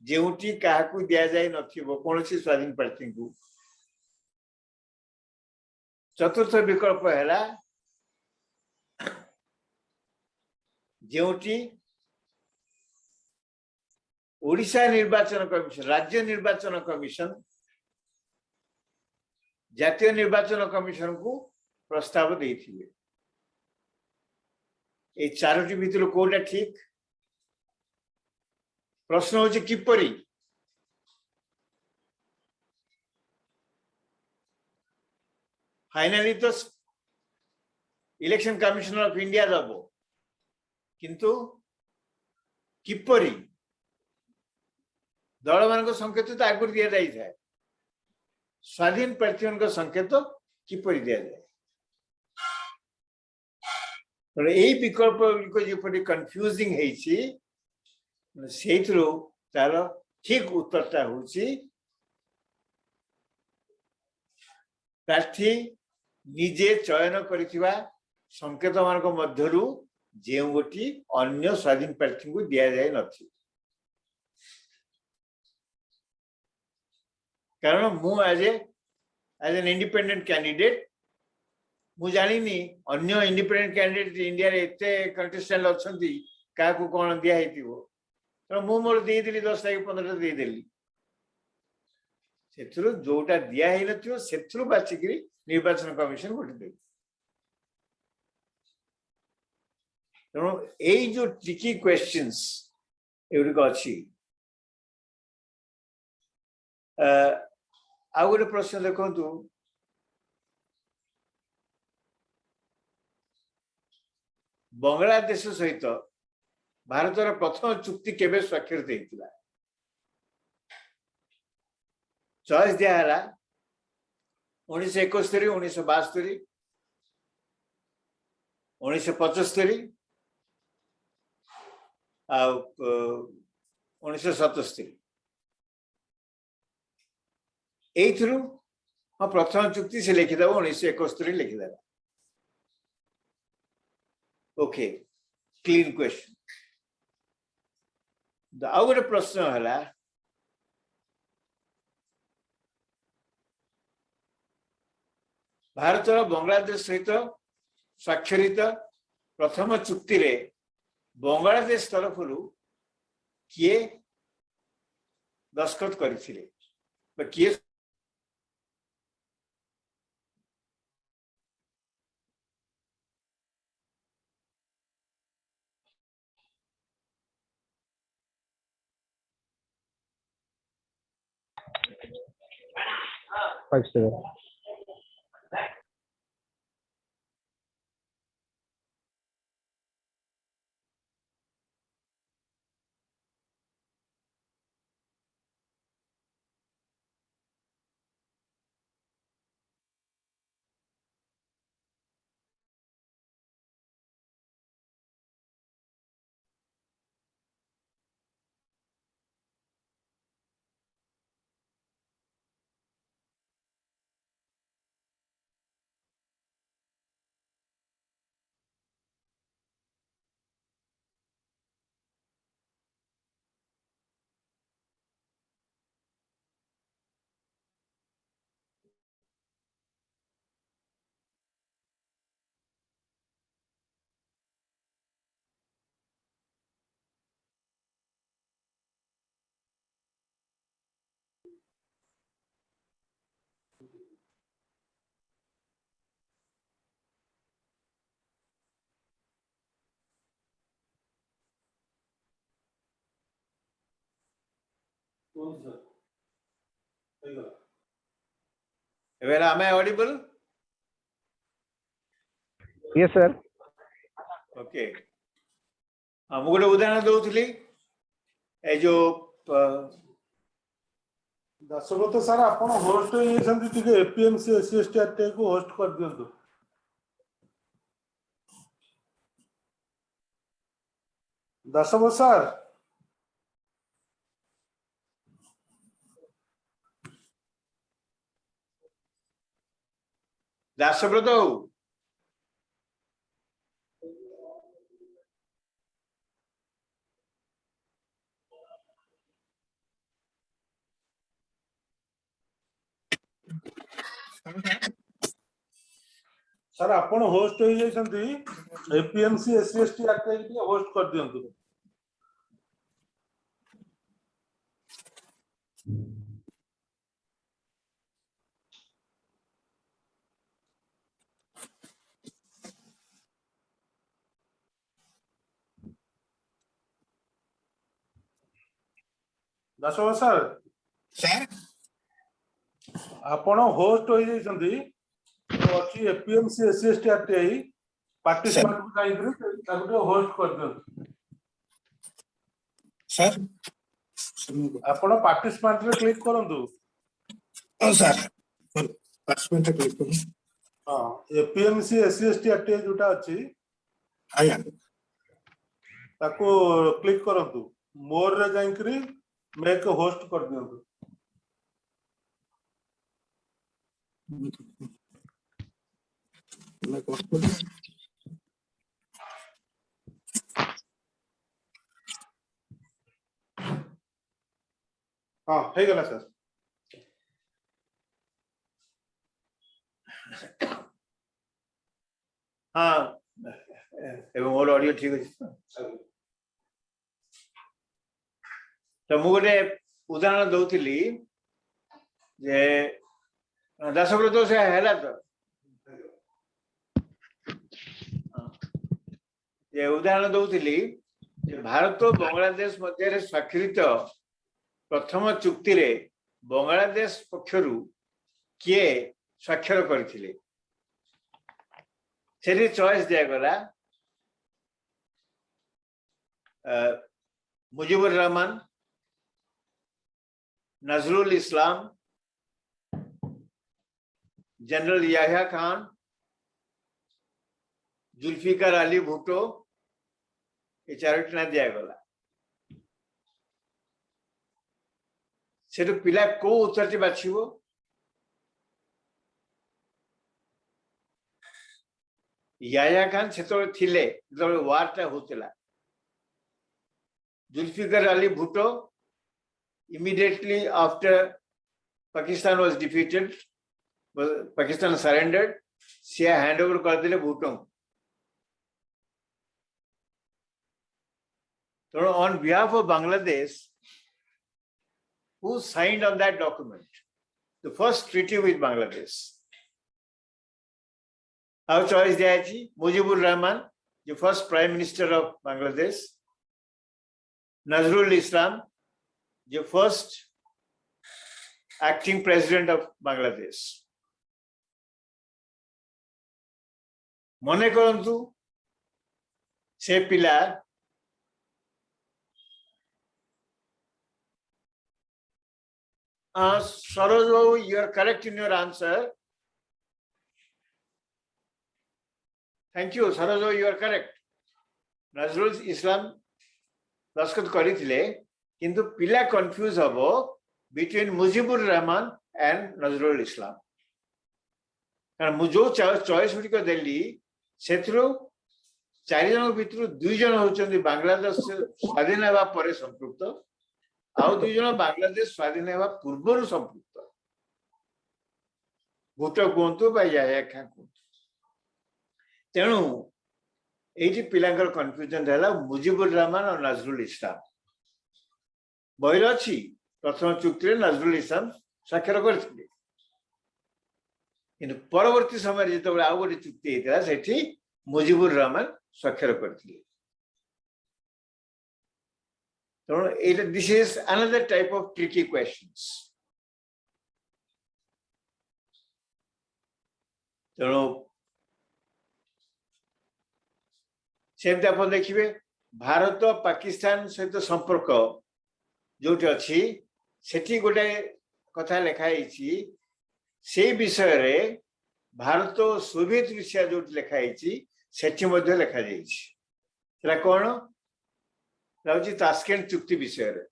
जेउटी काहाकू दिया जाए नथिबो कौन सी स्वाधीन प्रार्थी को चतुर्थ विकल्प है जेउटी ओडिशा निर्वाचन कमिशन राज्य निर्वाचन कमिशन जातीय निर्वाचन कमिशन को प्रस्ताव देथिबे ए चारोटी भितर कोटा ठीक प्रश्न होची किपरि फाइनली तो इलेक्शन कमिशन ऑफ इंडिया दब किंतु किपरि दल मान संकेत तो आगुरी दि जाए स्वाधीन प्रार्थी संकेत किपरि दि जाए यही विकल्प जो कन्फ्यूजिंग से तार ठीक उत्तरटा होची प्रार्थी निजे चयन करिथिबा संकेत मान मध्यरु जेउ गोटी अन्य स्वाधीन प्रार्थी को दिया जाए नथि कारण मु एज एन इंडिपेंडेंट कैंडिडेट मु जानिनी अन्य इंडिपेंडेंट कैंडिडेट इंडिया रे एते कंटेस्टेंट अछंती काकू कोन दिया हेतिबो तो मु मोर दे देली 10 टा 15 टा दे देली सेथुरु जोटा दिया हे नथियो सेथुरु बाचिकरी निर्वाचन कमिशन गोटे दे तो एई जो ट्रिकी क्वेश्चंस एवरी अछि आ गोटे प्रश्न देखंतु बांग्लादेश सहित भारतर प्रथम चुक्ति केबे स्वाक्षरित हेतिला चॉइस दिया है 1971 1972 1975 आ 1977 एथुरु हाँ प्रथम चुक्ति से लिखिदेव 1971 लिखिदेव ओके क्लीन क्वेश्चन आउ गोटे प्रश्न है भारत बांग्लादेश सहित स्वाक्षरित प्रथम चुक्ति रे बांग्लादेश तरफ किए दस्तखत करथिले किए 5-7. Am I audible? Yes, sir. Okay. ମୁଁ ଗୋଟେ ଉଦାହରଣ ଦଉଥିଲି ଏ ଯୋଉ ଦାସବ୍ରତ ସାର୍ ଆପଣ ହୋଷ୍ଟ ହେଇଯାଇଛନ୍ତି ଟିକେ ଏପିଏମସି ଏସସି ଏସଟି କୁ ହୋଷ୍ଟ କରିଦିଅନ୍ତୁ। ଦାସବ୍ରତ ସାର୍ ଦାସବ୍ରତ ସାର୍ ଆପଣ ହୋଷ୍ଟ ହେଇଯାଇଛନ୍ତି ଏପିଏମସି ଏସସି ଏସଟି ଟିକେ ହୋଷ୍ଟ କରିଦିଅନ୍ତୁ। ଦାସବ୍ରତ ସାର୍ ଆପଣ ହୋଷ୍ଟ ହେଇଯାଇଛନ୍ତି ଅଛି APMC SC ST RTI participant କୁ ଯାଇକି ତାକୁ ଟିକେ ହୋଷ୍ଟ କରିଦିଅନ୍ତୁ। ସାର୍ ଆପଣ ପାର୍ଟିସିପେଣ୍ଟ ରେ କ୍ଲିକ୍ କରନ୍ତୁ। ସାର୍ ପାର୍ଟିସିପେଣ୍ଟ କ୍ଲିକ୍ କରୁ। ହଁ ଏପିଏମସି ଏସସି ଏସଟି ଆରଟିଆଇ ଯୋଉଟା ଅଛି ଆଜ୍ଞା ତାକୁ କ୍ଲିକ୍ କରନ୍ତୁ। ମୋର ରେ ଯାଇକି ମେକ୍ ହୋଷ୍ଟ କରିଦିଅନ୍ତୁ। ହଁ ହେଇଗଲା ସାର୍। ହଁ ଏବଂ ମୋର ଅଡିଓ ଠିକ ଅଛି ତ ମୁଁ ଗୋଟେ ଉଦାହରଣ ଦଉଥିଲି ଯେ ଦାସବ୍ରତ ସେ ହେଲା ତ ଯେ ଉଦାହରଣ ଦଉଥିଲି ଯେ ଭାରତ ଓ ବାଂଲାଦେଶ ମଧ୍ୟରେ ସ୍ୱାକ୍ଷରିତ ପ୍ରଥମ ଚୁକ୍ତିରେ ବାଂଲାଦେଶ ପକ୍ଷରୁ କିଏ ସ୍ୱାକ୍ଷର କରିଥିଲେ ସେଠି ଚଏସ୍ ଦିଆଗଲା मुजिबुर रहमान, नजरुल इस्लाम, जनरल याह्या खान, जुल्फिकार अली भुट्टो ये चारोटी ना दिगला से पिला को उत्तर बाछिबो याह्या खान से थिले वारटा होतला Zulfikar Ali Bhutto immediately after Pakistan was defeated, Pakistan surrendered, she hand over कर दिले Bhutto. So on behalf of Bangladesh, who signed on that document, the first treaty with Bangladesh? Our choice there is Mujibur Rahman, the first Prime Minister of Bangladesh, Nazrul Islam, the first acting president of Bangladesh. मने करंतु से पिला Saroj Babu, you are correct in your answer. Thank you, Saroj Babu, you are correct. Nazrul Islam दस्खत करिथिले किंतु पिला confuse हबो between Mujibur Rahman and Nazrul Islam कारण मु जो चॉइस गुडी को देली सेथरो चारि जन भितरु दुई जन होचंदी बांग्लादेश स्वाधीन हेबा परे संपृक्त आउ दुई जन बांग्लादेश स्वाधीन हेबा पूर्वरु संपृक्त भूत कोंतु बा या खा कोंतु तेनु एठी पिलांकर कन्फ्यूजन हैला मुजिबुर रहमान और नजरुल इस्लाम बहिर अछि प्रथम चुक्ति रे नजरुल इस्लाम स्वाक्षर करथिले किंतु परवर्ती समय जेते आउ गोटे चुक्ति हेतला सेठी मुजिबुर रहमान स्वाक्षर करथिले तो this is another type of tricky questions तेणु सेमती आप देखिए भारत पाकिस्तान सहित संपर्क जो अच्छी गोटे कथा लिखाई से विषय रे भारत सोवियत रूसिया जो लिखाई से लिखा जाए कौन तास्केंट चुक्ति विषय रे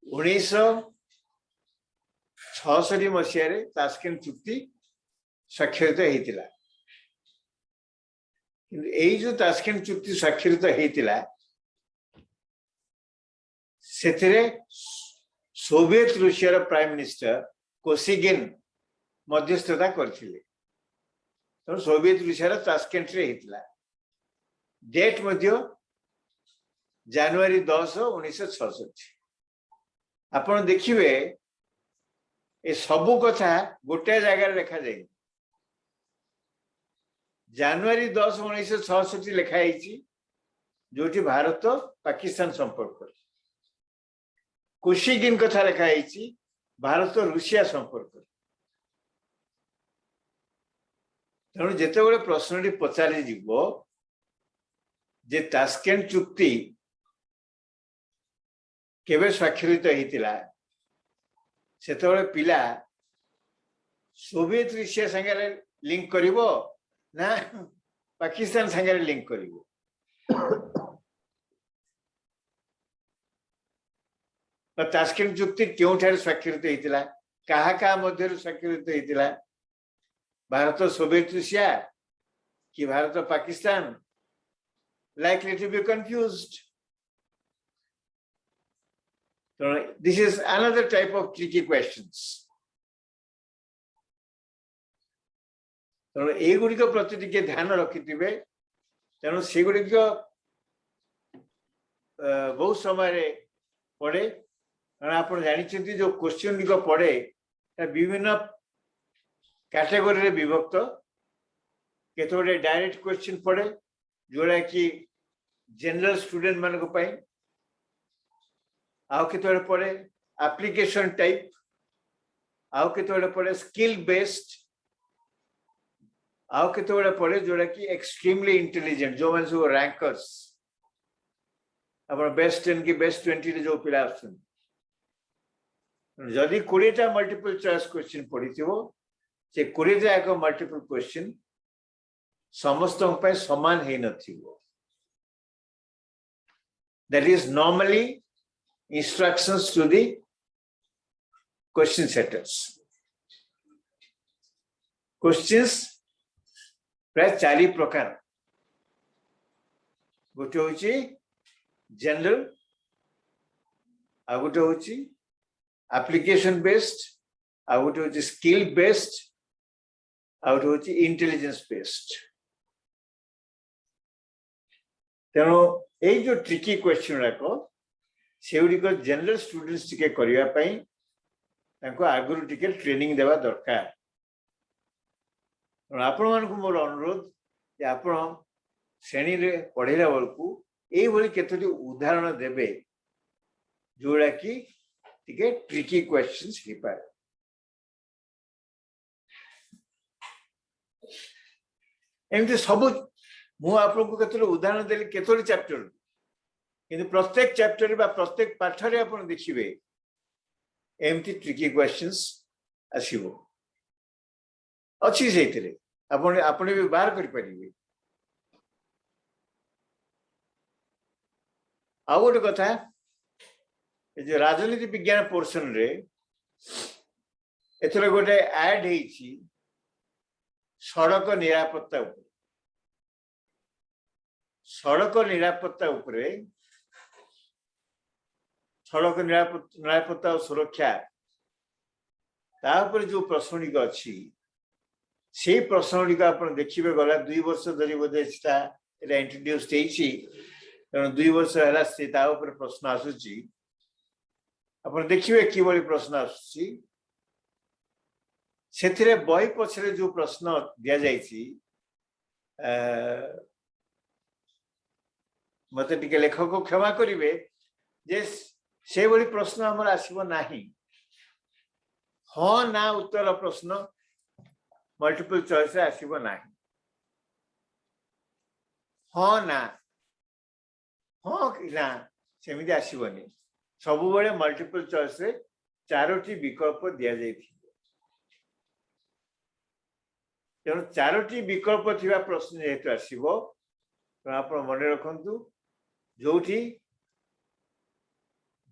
1966 मसीह तास्केंट चुक्ति स्वाक्षरित होता यही जो तास्केंट चुक्ति स्वाक्षरित होता Soviet Russia prime minister Kosygin मध्यस्थता करथिले तो सोवियत रूसिया तास्केंट रे होता डेट जनवरी 10 1966 आपण देखिए ए सबु कथा गोटे जगह लिखा जाए जनवरी 10 1966 लिखाई जो भारत पाकिस्तान संपर्क कोशिगिन कथा लिखाई भारत रूसिया संपर्क तेणु जिते प्रश्न पचारि जीवो जे तास्केंट चुक्ति केबे स्वाक्षरित होता से पिला सोवियत रूसिया संगे लिंक करिवो ना पाकिस्तान संगे लिंक करिवो तास्केंट चुक्ति क्यों स्वाक्षरित होता क्या मध्य स्वाक्षरित होता भारत सोवियत रूसिया कि Bharat Pakistan likely to be confused. So this is another type of tricky questions. तो ये गुड़ी को प्रति टिके ध्यान रखिथिबे तेणु से गुड़ी को बहुत समय पड़े कारण आप जानी जो क्वेश्चन गुड़ी पड़े विभिन्न कैटेगरी रे विभक्त केते डायरेक्ट क्वेश्चन पड़े जोड़ा कि जनरल स्टूडेंट मान को पाई आउ केते पड़े एप्लीकेशन टाइप आउ केते पड़े स्किल बेस्ड आउ केते पड़े जोड़ा कि एक्सट्रीमली इंटेलिजेंट जो मान सब रैंकर्स अपन बेस्ट 10 की बेस्ट 20 रे जो पिला आछन जदी 20 टा मल्टीपल चॉइस क्वेश्चन पड़िथिबो से 20 टा एक मल्टीपल क्वेश्चन समस्त समान है नथिबो that is normally instructions to the question setters questions प्राय 4 प्रकार गोटे होची जनरल आ गोटे होची एप्लीकेशन बेस्ड आ गोटे होची स्किल बेस्ड आ गोटे होची इंटेलिजेंस बेस्ड तेणु ये जो ट्रिकी क्वेश्चन राको से गुड़िक जनरल स्टूडेंट्स टिके करिया पई तांको आगुरु टिके ट्रेनिंग देवा दरकार आपण मान को मोर अनुरोध जे आपण श्रेणी रे पढ़ेला बेलकू एई भली केतोटी उदाहरण देबे जोड़ा कि टिके ट्रिकी क्वेश्चंस ही पाए एमती सब मु आपको केतोरे उदाहरण देली केतोरे चैप्टर किंतु प्रत्येक चैप्टर बा प्रत्येक पाठ रे आपण देखिबे एमती ट्रिकी क्वेश्चंस आसीबो अछि सेतिरे आपण आपण भी बाहर करि परिबे आ गोटे कथा जो राजनीति विज्ञान पोर्शन रे एथरे गोटे ऐड हेछि सड़क निरापत्ता उपरे सड़क निरापत्ता उपरे सड़क निरापत्ता और सुरक्षा तापर जो प्रश्नटिक अच्छी से प्रश्नटिक आप देखिए गला 2 वर्ष धरी बोधे इंट्रोड्यूस तेणु 2 वर्ष है प्रश्न आसूची आप देखिए कि प्रश्न आसूची से बही पछरे जो प्रश्न दि जाइए मत टिके लेखक को क्षमा करेंगे जे से बड़ी प्रश्न आमर आसब ना हाँ ना उत्तर प्रश्न मल्टीपल चॉइस आसब ना हाँ ना हाँ कि ना सेमती आसबनी सब बड़े मल्टीपल चॉइस रे 4टी विकल्प दि जाए तेणु 4टी विकल्प थिबा प्रश्न जेहेतु आसब आप मन रखु जो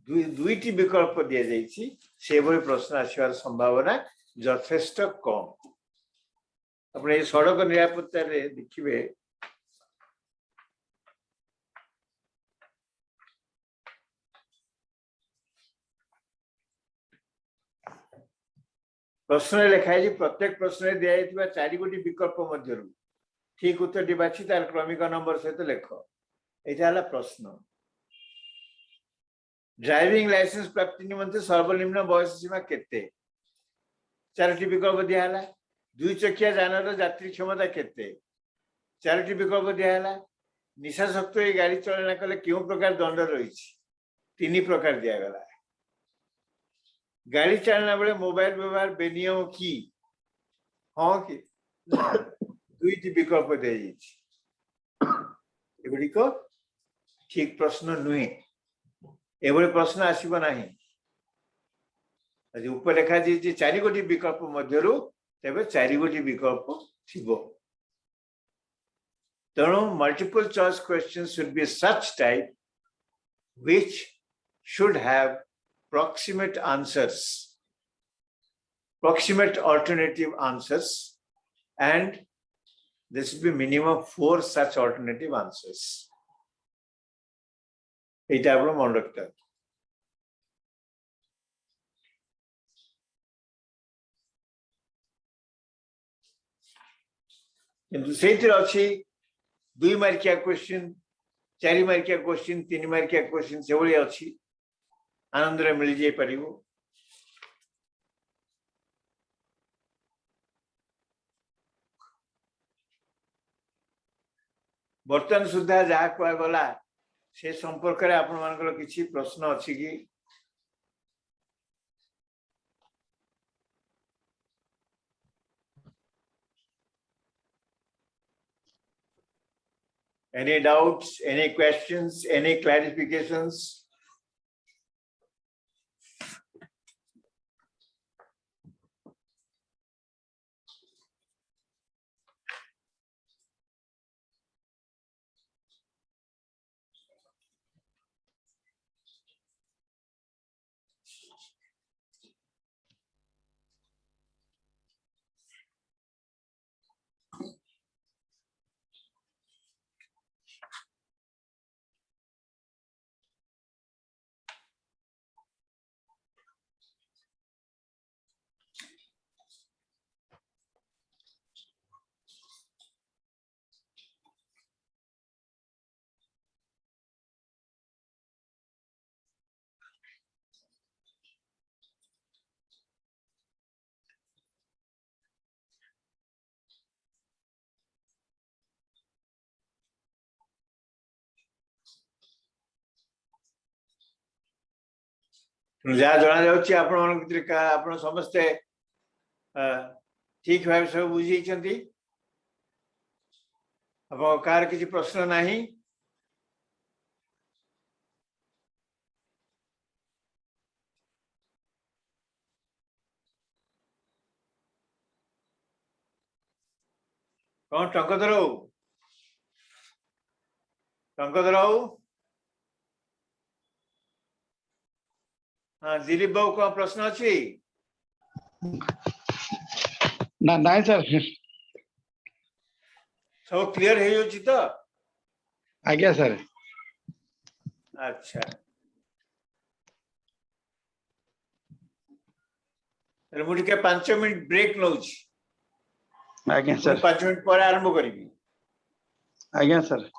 दुईटी विकल्प दि जाइए से भाई प्रश्न आसवार संभावना यथेष्ट कम अपने सड़क निरापत्ता रे देखिए प्रश्न लिखाई प्रत्येक प्रश्न दिया 4 गोटी विकल्प मध्य ठीक उत्तर बाछी तार क्रमिक नंबर सहित लेख यहाँ प्रश्न ड्राइविंग लाइसेंस प्राप्ति निमंते सर्वनिम्न बयस सीमा केते 4टी विकल्प दिया 2 चकिया यान यात्री क्षमता केते 4टी विकल्प दिया निशाशक्त गाड़ी चलना कले क्यों प्रकार दंड रही 3 प्रकार दिगला गाड़ी चलना बेले मोबाइल व्यवहार बेनियम की हाँ कि 2टी विकल्प दी एगुड़िक ठीक प्रश्न नुहे एभली प्रश्न आसब ना ऊपर लिखा जाइए 4 गोटी विकल्प मध्यरु तेबे 4 गोटी विकल्प थिबो तेणु multiple choice question should be such type which should have proximate answers proximate alternative answers and there should be minimum 4 such alternative answers এটা আপনারা মনে রাখতে হবে কিন্তু সেইটির আছে 2 মার্কিয়া क्वेश्चन 4 मार्किया क्वेश्चन 3 मार्किया क्वेश्चन से भाई अच्छी आनंद रे मिल जाई परिबो बर्तन सुधा जहा कुआ गला से संपर्क रे आपण मानकर किछि प्रश्न अछि कि any doubts any questions any clarifications जहाँ जना जाउछि आपण मान भितर का आपण समस्ते ठीक भाव सब बुझी छथि अब कार किसी प्रश्न नाही कौन टंकधर हाँ दिलीप बाबू कौन प्रश्न अच्छी ना नाଇଁ सर सब क्लियर हो जाउछि तो आज्ञा सर अच्छा मुझे के 5 मिनट ब्रेक नउछि आज्ञा सर 5 मिनट पर आरंभ करिबी आज्ञा सर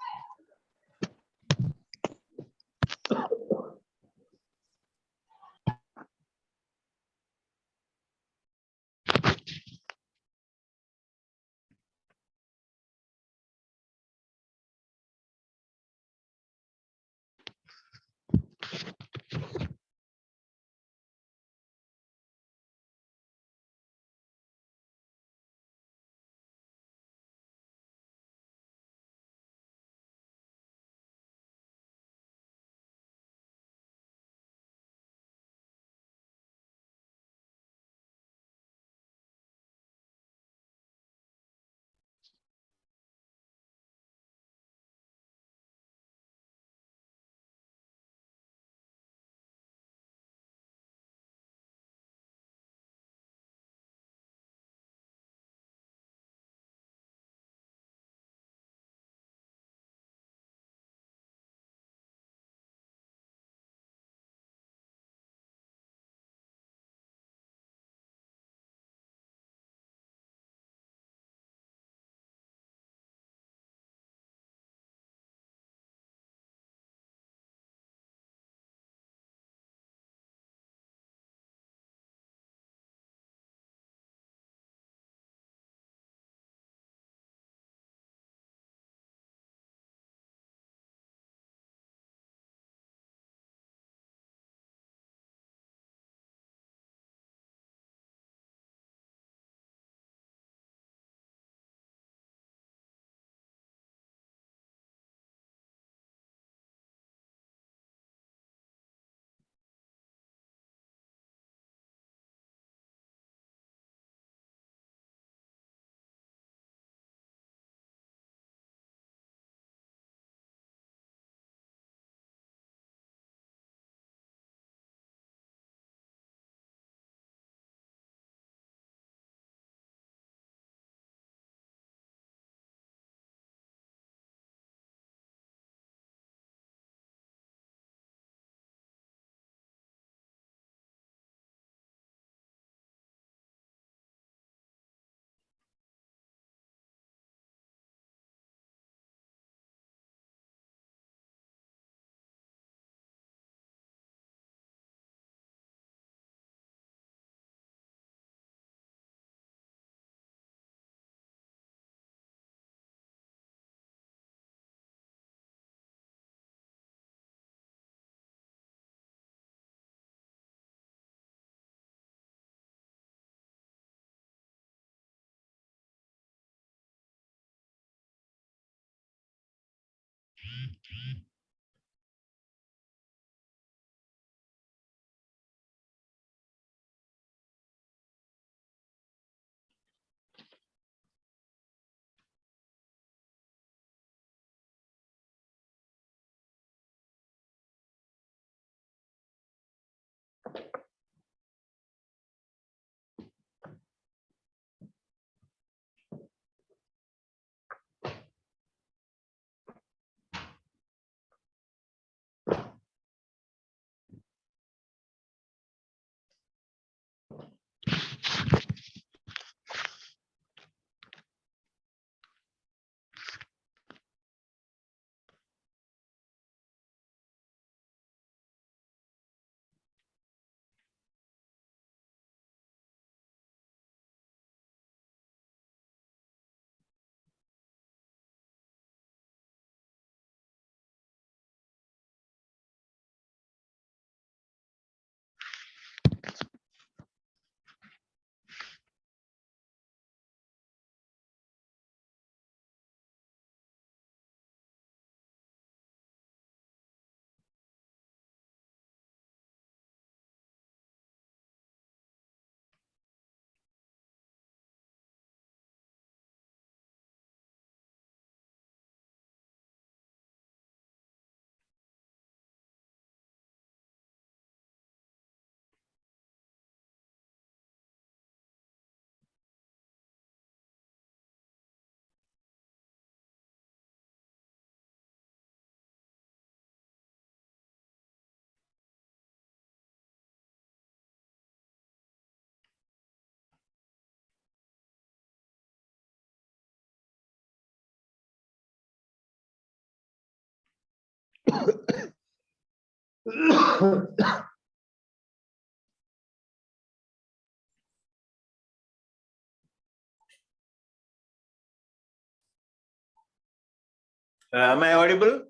Am I audible?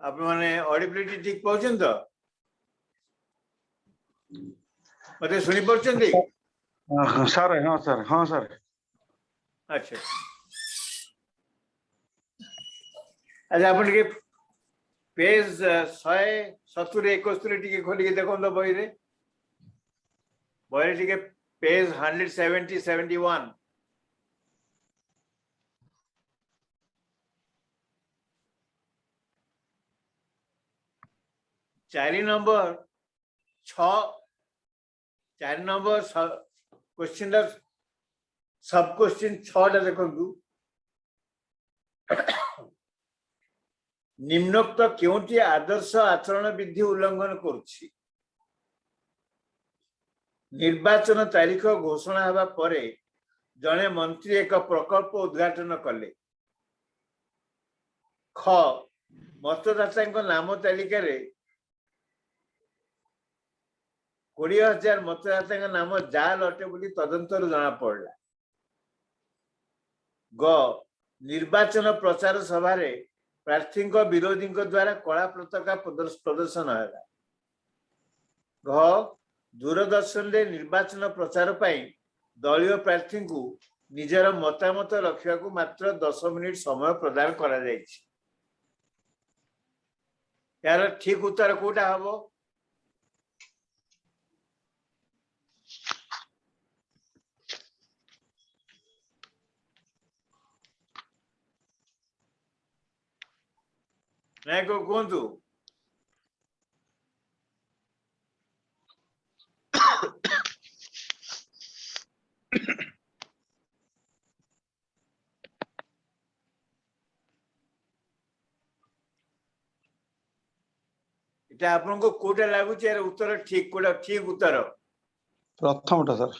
आप मैंने ऑडिबिलिटी ठीक पाउछन तो मते सुनी पाउछन दी सर हाँ सर हाँ सर अच्छा अच्छा अपन के पेज 170 71 टिके खोली के देखो तो बही रे बही टिके पेज 170 71 4 नंबर 6 4 नंबर क्वेश्चन सब क्वेश्चन 6 देखो निम्नोक्त क्योंटी आदर्श आचरण विधि उल्लंघन करुछि निर्वाचन तारीख घोषणा हेबा परे जने मंत्री एक प्रकल्प उद्घाटन कले ख मतदाता नाम तालिका रे 20,000 मतदाता नाम जाल अटे बोली तदंतर जना पड़ला ग निर्वाचन प्रचार सभा रे प्रार्थी विरोधी द्वारा कला पताका प्रदर्शन है घ दूरदर्शन रे निर्वाचन प्रचार पाई दलीय प्रार्थी को निजर मतामत रखा मात्र 10 मिनिट समय प्रदान करा जायछि यार ठीक उत्तर कोटा हबो नहीं को कहतु এটা आपनको कोटा लागु यार उत्तर ठीक कोटा ठीक उत्तर प्रथमटा सर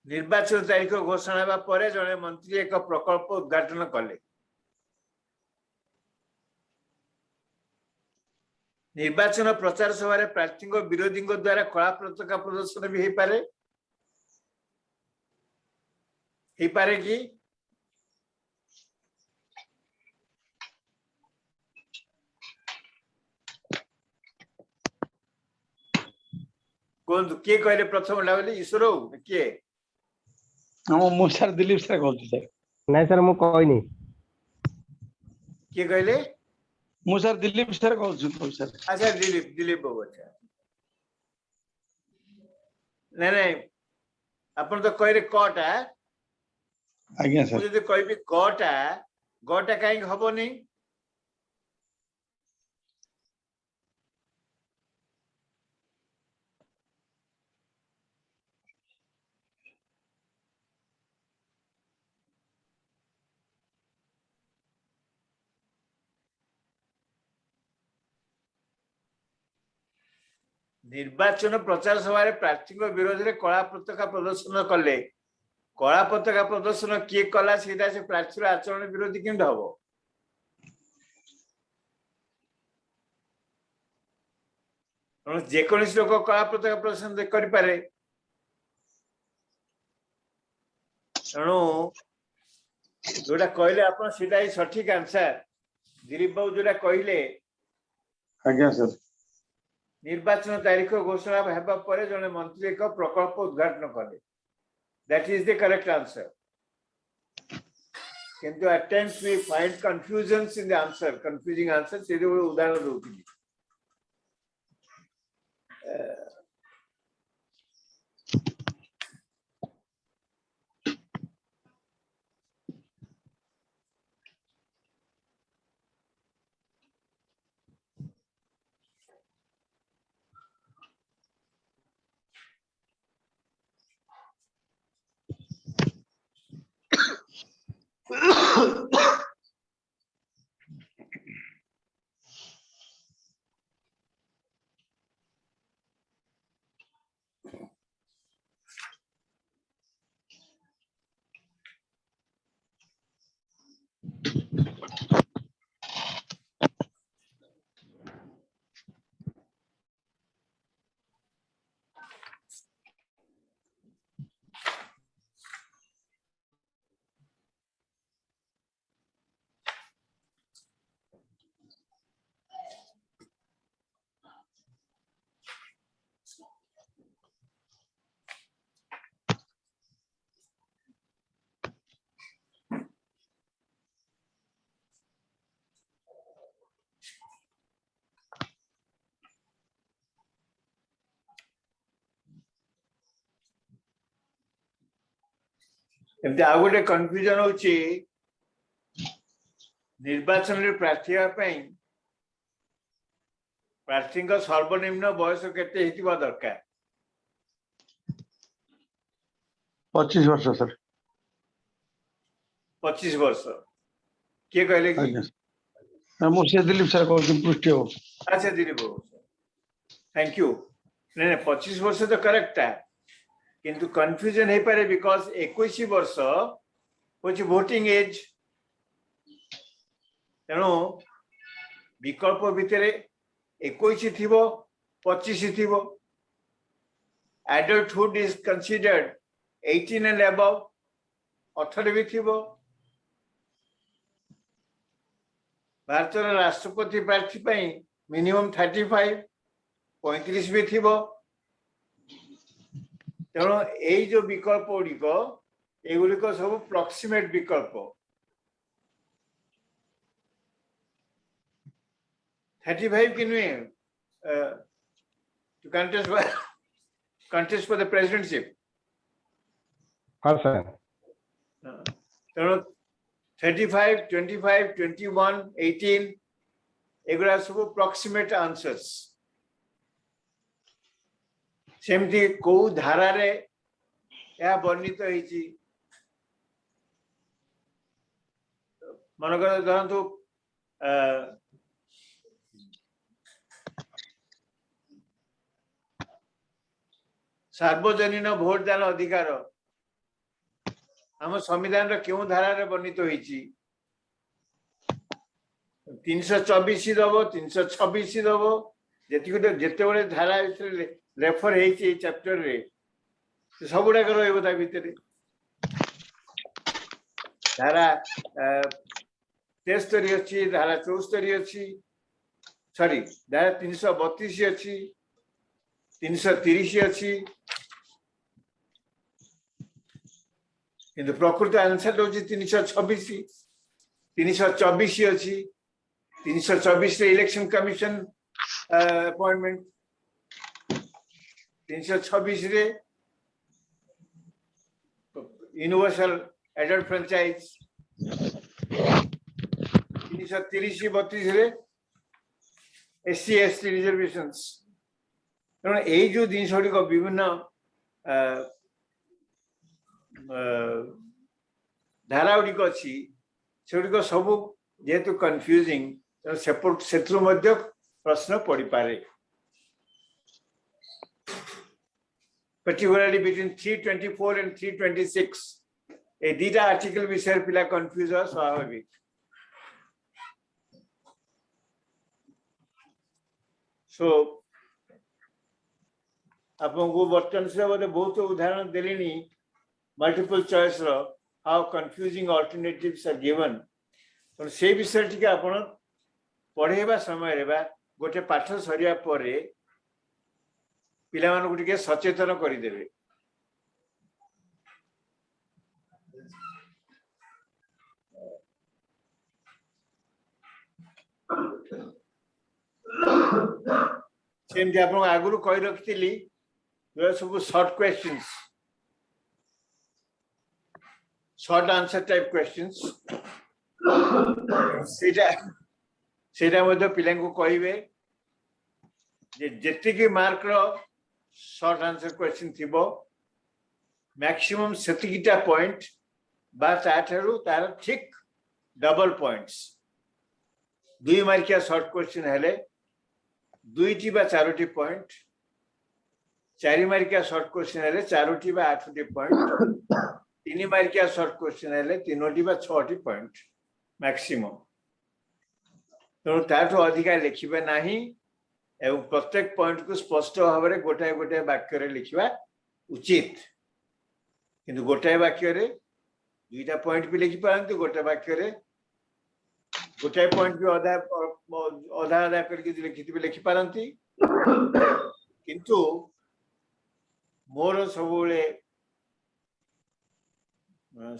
निर्वाचन तारीख घोषणा हेबा परे जने मंत्री एक प्रकल्प उद्घाटन कले निर्वाचन प्रचार सभा रे प्रार्थी विरोधी द्वारा कला पताका प्रदर्शन भी ही पारे कि कौन किए कहले प्रथम बोली ईश्वर किए मु सर दिलीप सर कहूँ सर नहीं सर मु कहनी किए कहले मु सर दिलीप सर कहूँ सर अच्छा दिलीप दिलीप बाबू अच्छा नहीं नहीं अपन तो कहले कटा आज्ञा सर मुझे कहबी गटा गटा कहीं हबनी निर्वाचन प्रचार सभा प्रार्थी विरोधी में कला पताका प्रदर्शन कले कला पताका प्रदर्शन किए कला से प्रार्थी आचरण विरोधी कि हम जेको लोक कला पताका प्रदर्शन करें तेणु जोटा कहले आप सठिक आंसर दिलीप बाबू जोटा कहले आज्ञा सर निर्वाचन तारीख घोषणा हेबा परे जने मंत्री एक प्रकल्प उद्घाटन कले that is the correct answer किंतु at times we find confusions in the answer confusing answer से उदाहरण दूथि एमती आ गोटे कन्फ्यूजन होची निर्वाचन रे प्रार्थी हेबा पई प्रार्थी सर्वनिम्न बयस केते हेतिबा दरकार 25 वर्ष सर 25 वर्ष किए कहले कि आज्ञा मुझे दिलीप सर कहूँ पृष्ठ हो अच्छा दिलीप बाबू थैंक यू नहीं नहीं 25 वर्ष तो करेक्ट है किंतु कंफ्यूजन है पारे बिकॉज 21 वर्ष होची वोटिंग एज तेणु विकल्प भितर 21 थिबो 25 थिबो adulthood is considered 18 and above 18 भी थिबो भारत राष्ट्रपति प्रार्थी पई मिनिमम 35 35 भी थिबो तेणु यही जो विकल्प गुड़िक एगुड़िक सब प्रॉक्सिमेट विकल्प 35 की नुहे to contest for the presidency हाँ सर तेणु 35 25 21 18 एगुड़ा सब प्रॉक्सिमेट आंसर्स सेमती को धारा रे या वर्णित होईची मनकर धरतु सार्वजनीन भोटदान अधिकार आम संविधान रे क्यों धारा रे वर्णित होईची 324 दबो 326 दबो जेते बड़े धारा रेफर है चैप्टर रे सब गुड़ाक रहा भितर धारा 73 अच्छी धारा 74 अच्छी सॉरी धारा 332 अच्छी 330 अच्छी किंतु प्रकृत आंसर हूँ 326 324 अच्छी 324 इलेक्शन कमिशन अपॉइंटमेंट 326 रे यूनिवर्सल एडल्ट फ्रेंचाइज 330 32 रे एससी एसटी रिजर्वेशंस तेणु यही जो जिन गुड़िक विभिन्न धारा गुड़िक अच्छी से गुड़िक सब जेहेतु कन्फ्यूजिंग से प्रश्न पड़ पारे particularly between 324 and 326 a data article विषय पिला confuse स्वाभाविक so आपको बर्तन से बोले बहुत उदाहरण देलिनी multiple choice row how confusing alternatives are given तो से विषय टिके आपण पढ़ेबा समय रे बा गोटे पाठ सरिया परे पिला मानकु टिके सचेतन करि देबे सेम जे आपण आगुरु कहि रखितली जो सब short questions short answer type questions सेटा मध्ये पिला को कहिबे जे जेतिकी मार्क रो शॉर्ट आंसर क्वेश्चन थिबो मैक्सिमम सेतिकीटा पॉइंट बा ताठरू तार ठीक डबल पॉइंट्स 2 मार्किया शॉर्ट क्वेश्चन हेले 2टी बा 4टी पॉइंट 4 मार्किया शॉर्ट क्वेश्चन हेले 4टी बा 8टी पॉइंट 3 मार्किया शॉर्ट क्वेश्चन हेले 3टी बा 6टी पॉइंट मैक्सिमम तो ताठो अधिका लिखिबे नाही एवं प्रत्येक पॉइंट को स्पष्ट भाव में गोटाए गोटाए वाक्य रे लिखिबा उचित किंतु गोटाए वाक्य रे दुईटा पॉइंट भी लिखि पारंती गोटे वाक्य रे गोटाए पॉइंट भी आधा आधा आधा करके लिखि पारंती किंतु मोर सबुले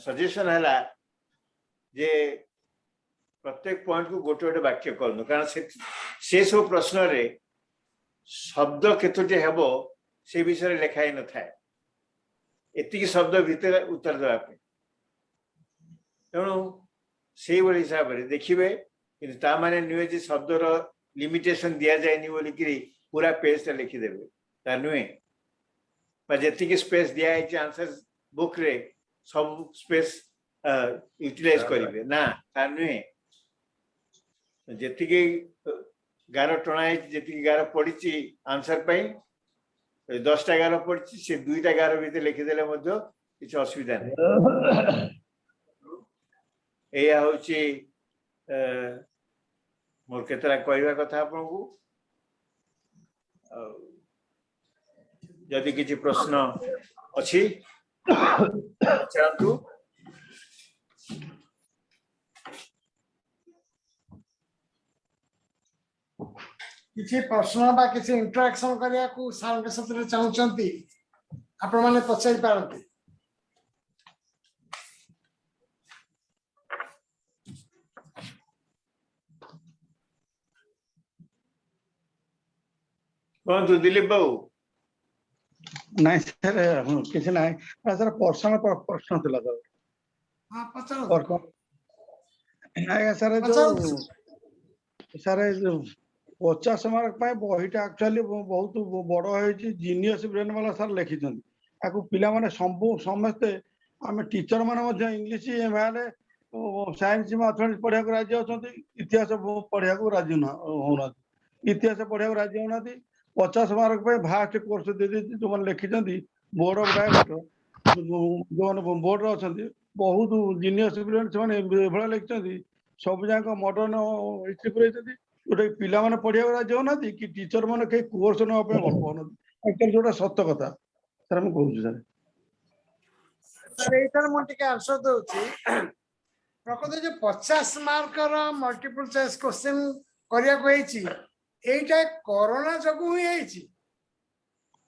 सजेशन हला जे प्रत्येक पॉइंट को गोटे गोटे वाक्य करनु कारण से सब प्रश्न रे शब्द केतोटे हेबो से विषय लिखाई न थाए एतिकी शब्द भीतर उत्तर देबा पे तेणु से हिसाब से देखिए कि ता माने नुहे जे शब्दर लिमिटेशन दिया जाए बोलिकी पूरा पेज लिखिदेवे ता नुहे जी स्पेस दिखाई आंसर बुक रे सब स्पेस यूटिलाइज करेंगे ना ता नुहे जी गार टणाई जी गार पड़ी आंसर 10टा गार पड़ी से 2टा गार भीतर लिखिदेले किसी असुविधा नहीं या हूँ मोर केतरा कहवा कथा आपन को जदि किसी प्रश्न अच्छी चाहतु किसी प्रश्न बा किसी इंटरेक्शन करिया को सार के साथ चाहूचंती आपण माने पचारि पारंती कहतु दिलीप बाबू नहीं सर किसी ना सर पर्सनल प्रश्न थिला सर हां पचारो आज्ञा सर जो सर 50 मार्क बहीटा एक्चुअली बहुत बड़ है जीनियस ब्रेन वाला सर लिखिं पिला माने समस्ते आम टीचर माने इंग्लिश एमआरए साइंस मैथमेटिक्स पढ़ा राजी अच्छा इतिहास पढ़ा राजी होना इतिहास पढ़ा राजी होना 50 मार्क भास्ट कोर्स दे जो मैंने लिखिं बोर्ड ऑफ डायरेक्टर जो बोर्ड अच्छा बहुत जीनियस ब्रेन से लिखिं सब जाक मॉडर्न हिस्ट्री पूरे जोटा पिला माने पढ़ा राजी होना कि टीचर मैंने कहीं कोर्स ना भल पाना एक्चुअली जोटा सत कथा सर मैं कहूँ सर सर एटार मु टिके आंसर दउची प्रकृत जो 50 मार्क रो मल्टीपल चॉइस क्वेश्चन करिया को हेची एटा कोरोना जगु ही हेची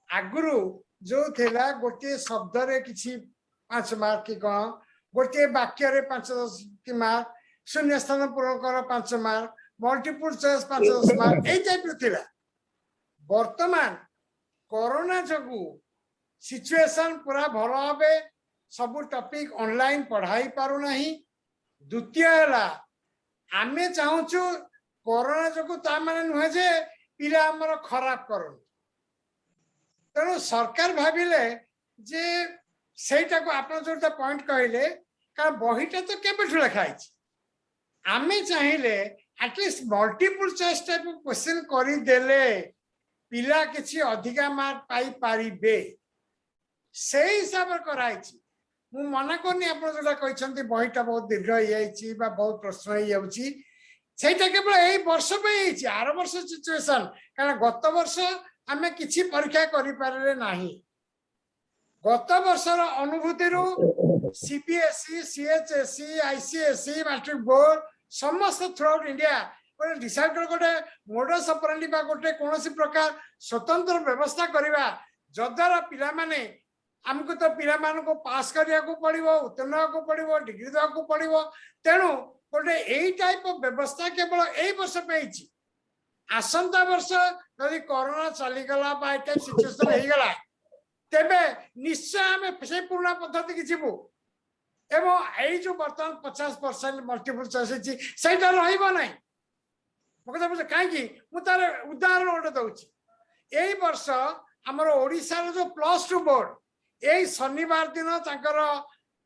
आगुरु जो थिला गोटे शब्द रे किछि 5 मार्क की कोन गोटे वाक्य रे 5-10 की मार्क शून्य स्थान पूर्ण कर 5 मार्क मल्टीपल चॉइस 5-10 मार्क ए टाइप थिला वर्तमान कोरोना जगु सिचुएशन पूरा भल भावे सब टॉपिक ऑनलाइन पढ़ाई पारु नहीं द्वितीय है आमे चाहूचु कोरोना जगु ता माने नुहे जे पिला हमर खराब करू तेणु सरकार भाविले जे सेटा को आपन जोटा पॉइंट कहले कारण बहीटा तो केबेठु लिखाई आमे चाहिए at least multiple choice type question करी देले पिला किछि अधिका मार्क पाई पारिबे से हिसाब से कराई मु मना करनी आप जो बहीटा बहुत दीर्घ हो बहुत प्रश्न हो जाऊँगी सेटा केवल यही वर्ष पे आर वर्ष सिचुएशन कारण गत वर्ष आम कि परीक्षा करें ना गत वर्षर अनुभूति CBSE CHSE ICSE matric board समस्त थ्रू आउट इंडिया गोटे डिसाइड कर गोटे मोडस ऑपरेंडी बा गोटे कौन प्रकार स्वतंत्र व्यवस्था करवा जद्वारा पिला माने आमको तो पिला मान को पास करिया को पड़िबो उत्तीर्ण को पड़िबो डिग्री देवा को पड़िबो तेणु गोटे यही टाइप ऑफ व्यवस्था केवल यही वर्ष पे आसंता वर्ष यदि कोरोना चलीगला टाइप सिचुएशन हो गला तेबे निश्चय आम से पुराना पद्धति की जीवु एवं यही जो बर्तमान 50% मल्टीपल चॉइस सेटा रहिबो नहीं मो कथा कहीं मुझे उदाहरण गोटे दूसरी यही वर्ष आमर ओडिशा जो +2 बोर्ड यही शनिवार दिन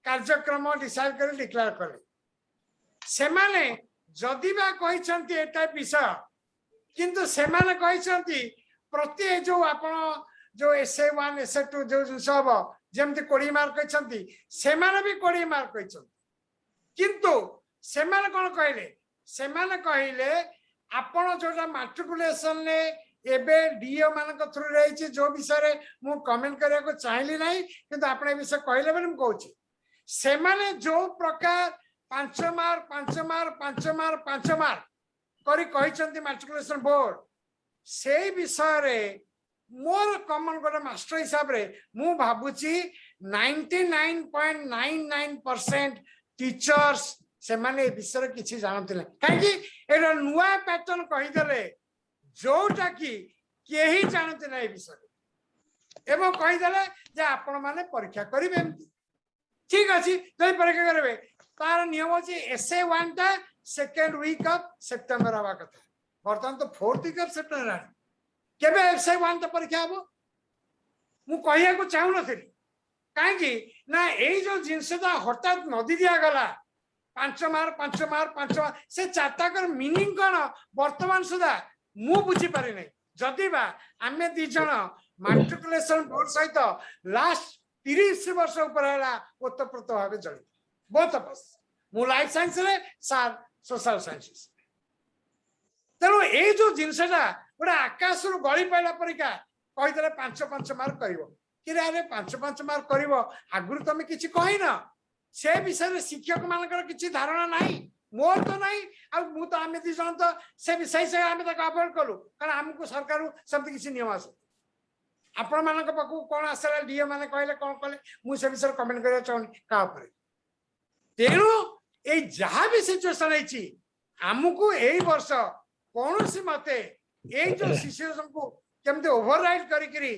कार्यक्रम डिसाइड कर डिक्लेयर कले से माने जदि बा कहते एटा विषय किंतु से माने कहते प्रति जो आपण जो SA1 SA2 जो जिनस हम जमती 20 मार्क कहते से माने भी 20 मार्क कहते किंतु से माने कौन कहले से माने कहले आपण जोटा मैट्रिकुलेशन ने एबे डीओ मान थ्रू रही जो विषय मु कमेंट करने को चाहिए नहीं किंतु आपने विषय कहले बोले कहूँ से माने जो प्रकार 5 मार्क 5 मार्क 5 मार्क 5 मार्क करी कहिसंती मैट्रिकुलेशन बोर्ड से विषय रे मोर कॉमन गोटे मास्टर हिसाब रे मु भाबुची 99.99% टीचर्स से माने विषय किसी जानते कहीं एटा नुआ पैटर्न कहीदेले जोटा कि केही जानते ना विषय एवं कहीदेले जे आपण माने परीक्षा करेंगे ठीक अच्छे जब परीक्षा करेंगे तार नियम अछि एसए 1 टा सेकेंड वीक ऑफ सितंबर हवा कथा बर्तमान तो 4th वीक ऑफ सितंबर केबे एसए 1 टा परीक्षा हबो मु कहिया को चाहू नथिली काहे ना एई जो जिनसटा हठात नदी दिया गला 5 मार्क 5 मार्क 5 मार्क से चारटाकर मीनिंग कोन वर्तमान सुधा मु बुझी पारि नै जदि बा आमे दी जण मैट्रिकुलेशन बोर्ड सहित लास्ट 30 वर्ष ऊपर है ओतप्रोत भाव जड़ित बहुत अस मु लाइफ साइंस रे सार सोशल साइंस तेणु ये जो जिनसटा गोटे आकाश रु गली पाइला परिका कहीदेले 5 मार्क करिवो कि रे 5 मार्क करिवो आगुरु तमे किछि कहिन से विषय शिक्षक मानकर किछि धारणा नाही मोर तो नाही आ मु तो आमे दी जण तो से विषय से आमे तक अवॉइड कलु कारण हमको सरकार समति किछि नियम आसे आपण मानक पाकु कोन आसला डीए माने कहले कोन कहले मु से विषय कमेंट करिया चाहनी का ऊपर तेणु ए जहा भी सिचुएशन हैछि हमको एई वर्ष कोनोसी मते एई जो सिचुएशन को केमते ओवरराइड करी करी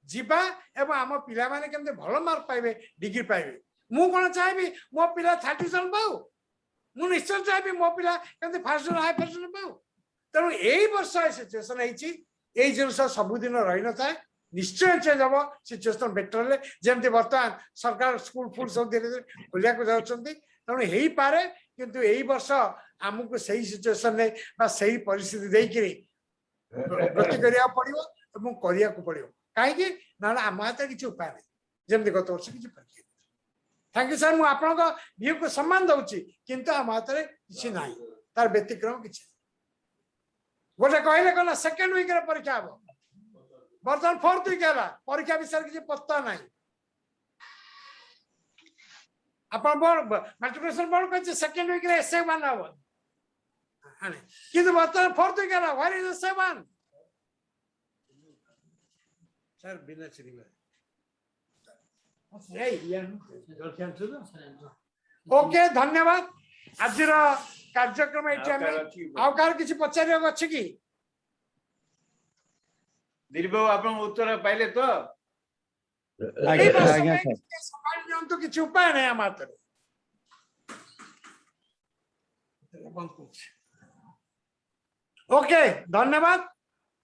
जीवा एवं आम पिला माने केमते भलो मार्क पाइबे डिग्री पाइबे मु कोन चाहेबी मो पिला 30 पाऊ मु निश्चय चाहेबी मो पिला केमते फर्स्ट हाई फर्स्ट पाऊ तेणु एई वर्ष सिचुएशन हैछि एई जिनस सबुदिन रहि न थाए निश्चय चेंज हम सिचुएशन बेटर ले जेमती वर्तमान सरकार स्कूल फुल सब धीरे धीरे खोलिया को जाउछंती तेणु हेई पारे किंतु एई वर्ष हमको सही सिचुएशन ने बा सही परिस्थिति देई करी गति करिया पड़िबो एवं करिया को पड़िबो काहे कि ना आम हाथ किसी उपाय नहीं जमती गत वर्ष किसी परीक्षा थैंक यू सर मु आपन को व्यू को सम्मान दउची किंतु आम हाथ रे किछि नाही तार व्यतिक्रम किछि गोटे कहले कोन सेकंड वीक रे परीक्षा हबो बर्तमान 4th वीक हला परीक्षा विषय किछि पत्ता नाही अपन बोर्ड मैट्रिकुलेशन बोर्ड कहै सेकंड वीक रे एसए 1 हबो हाने किंतु बर्तमान 4th वीक हला व्हाट इज एसए 1 सर बिना चली ओके धन्यवाद आज कार्यक्रम आकार किसी पचार अच्छे कि दिलीप बाबू आप उत्तर पाइले तो तो किसी उपाय नहीं आम हाथ ओके धन्यवाद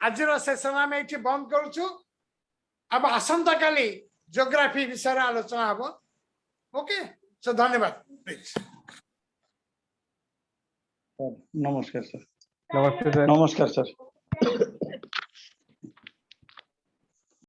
आज सेशन आम ये बंद करूँ अब आसंता काली ज्योग्राफी विषय आलोचना हम ओके सो धन्यवाद प्लीज नमस्कार सर नमस्ते सर नमस्कार सर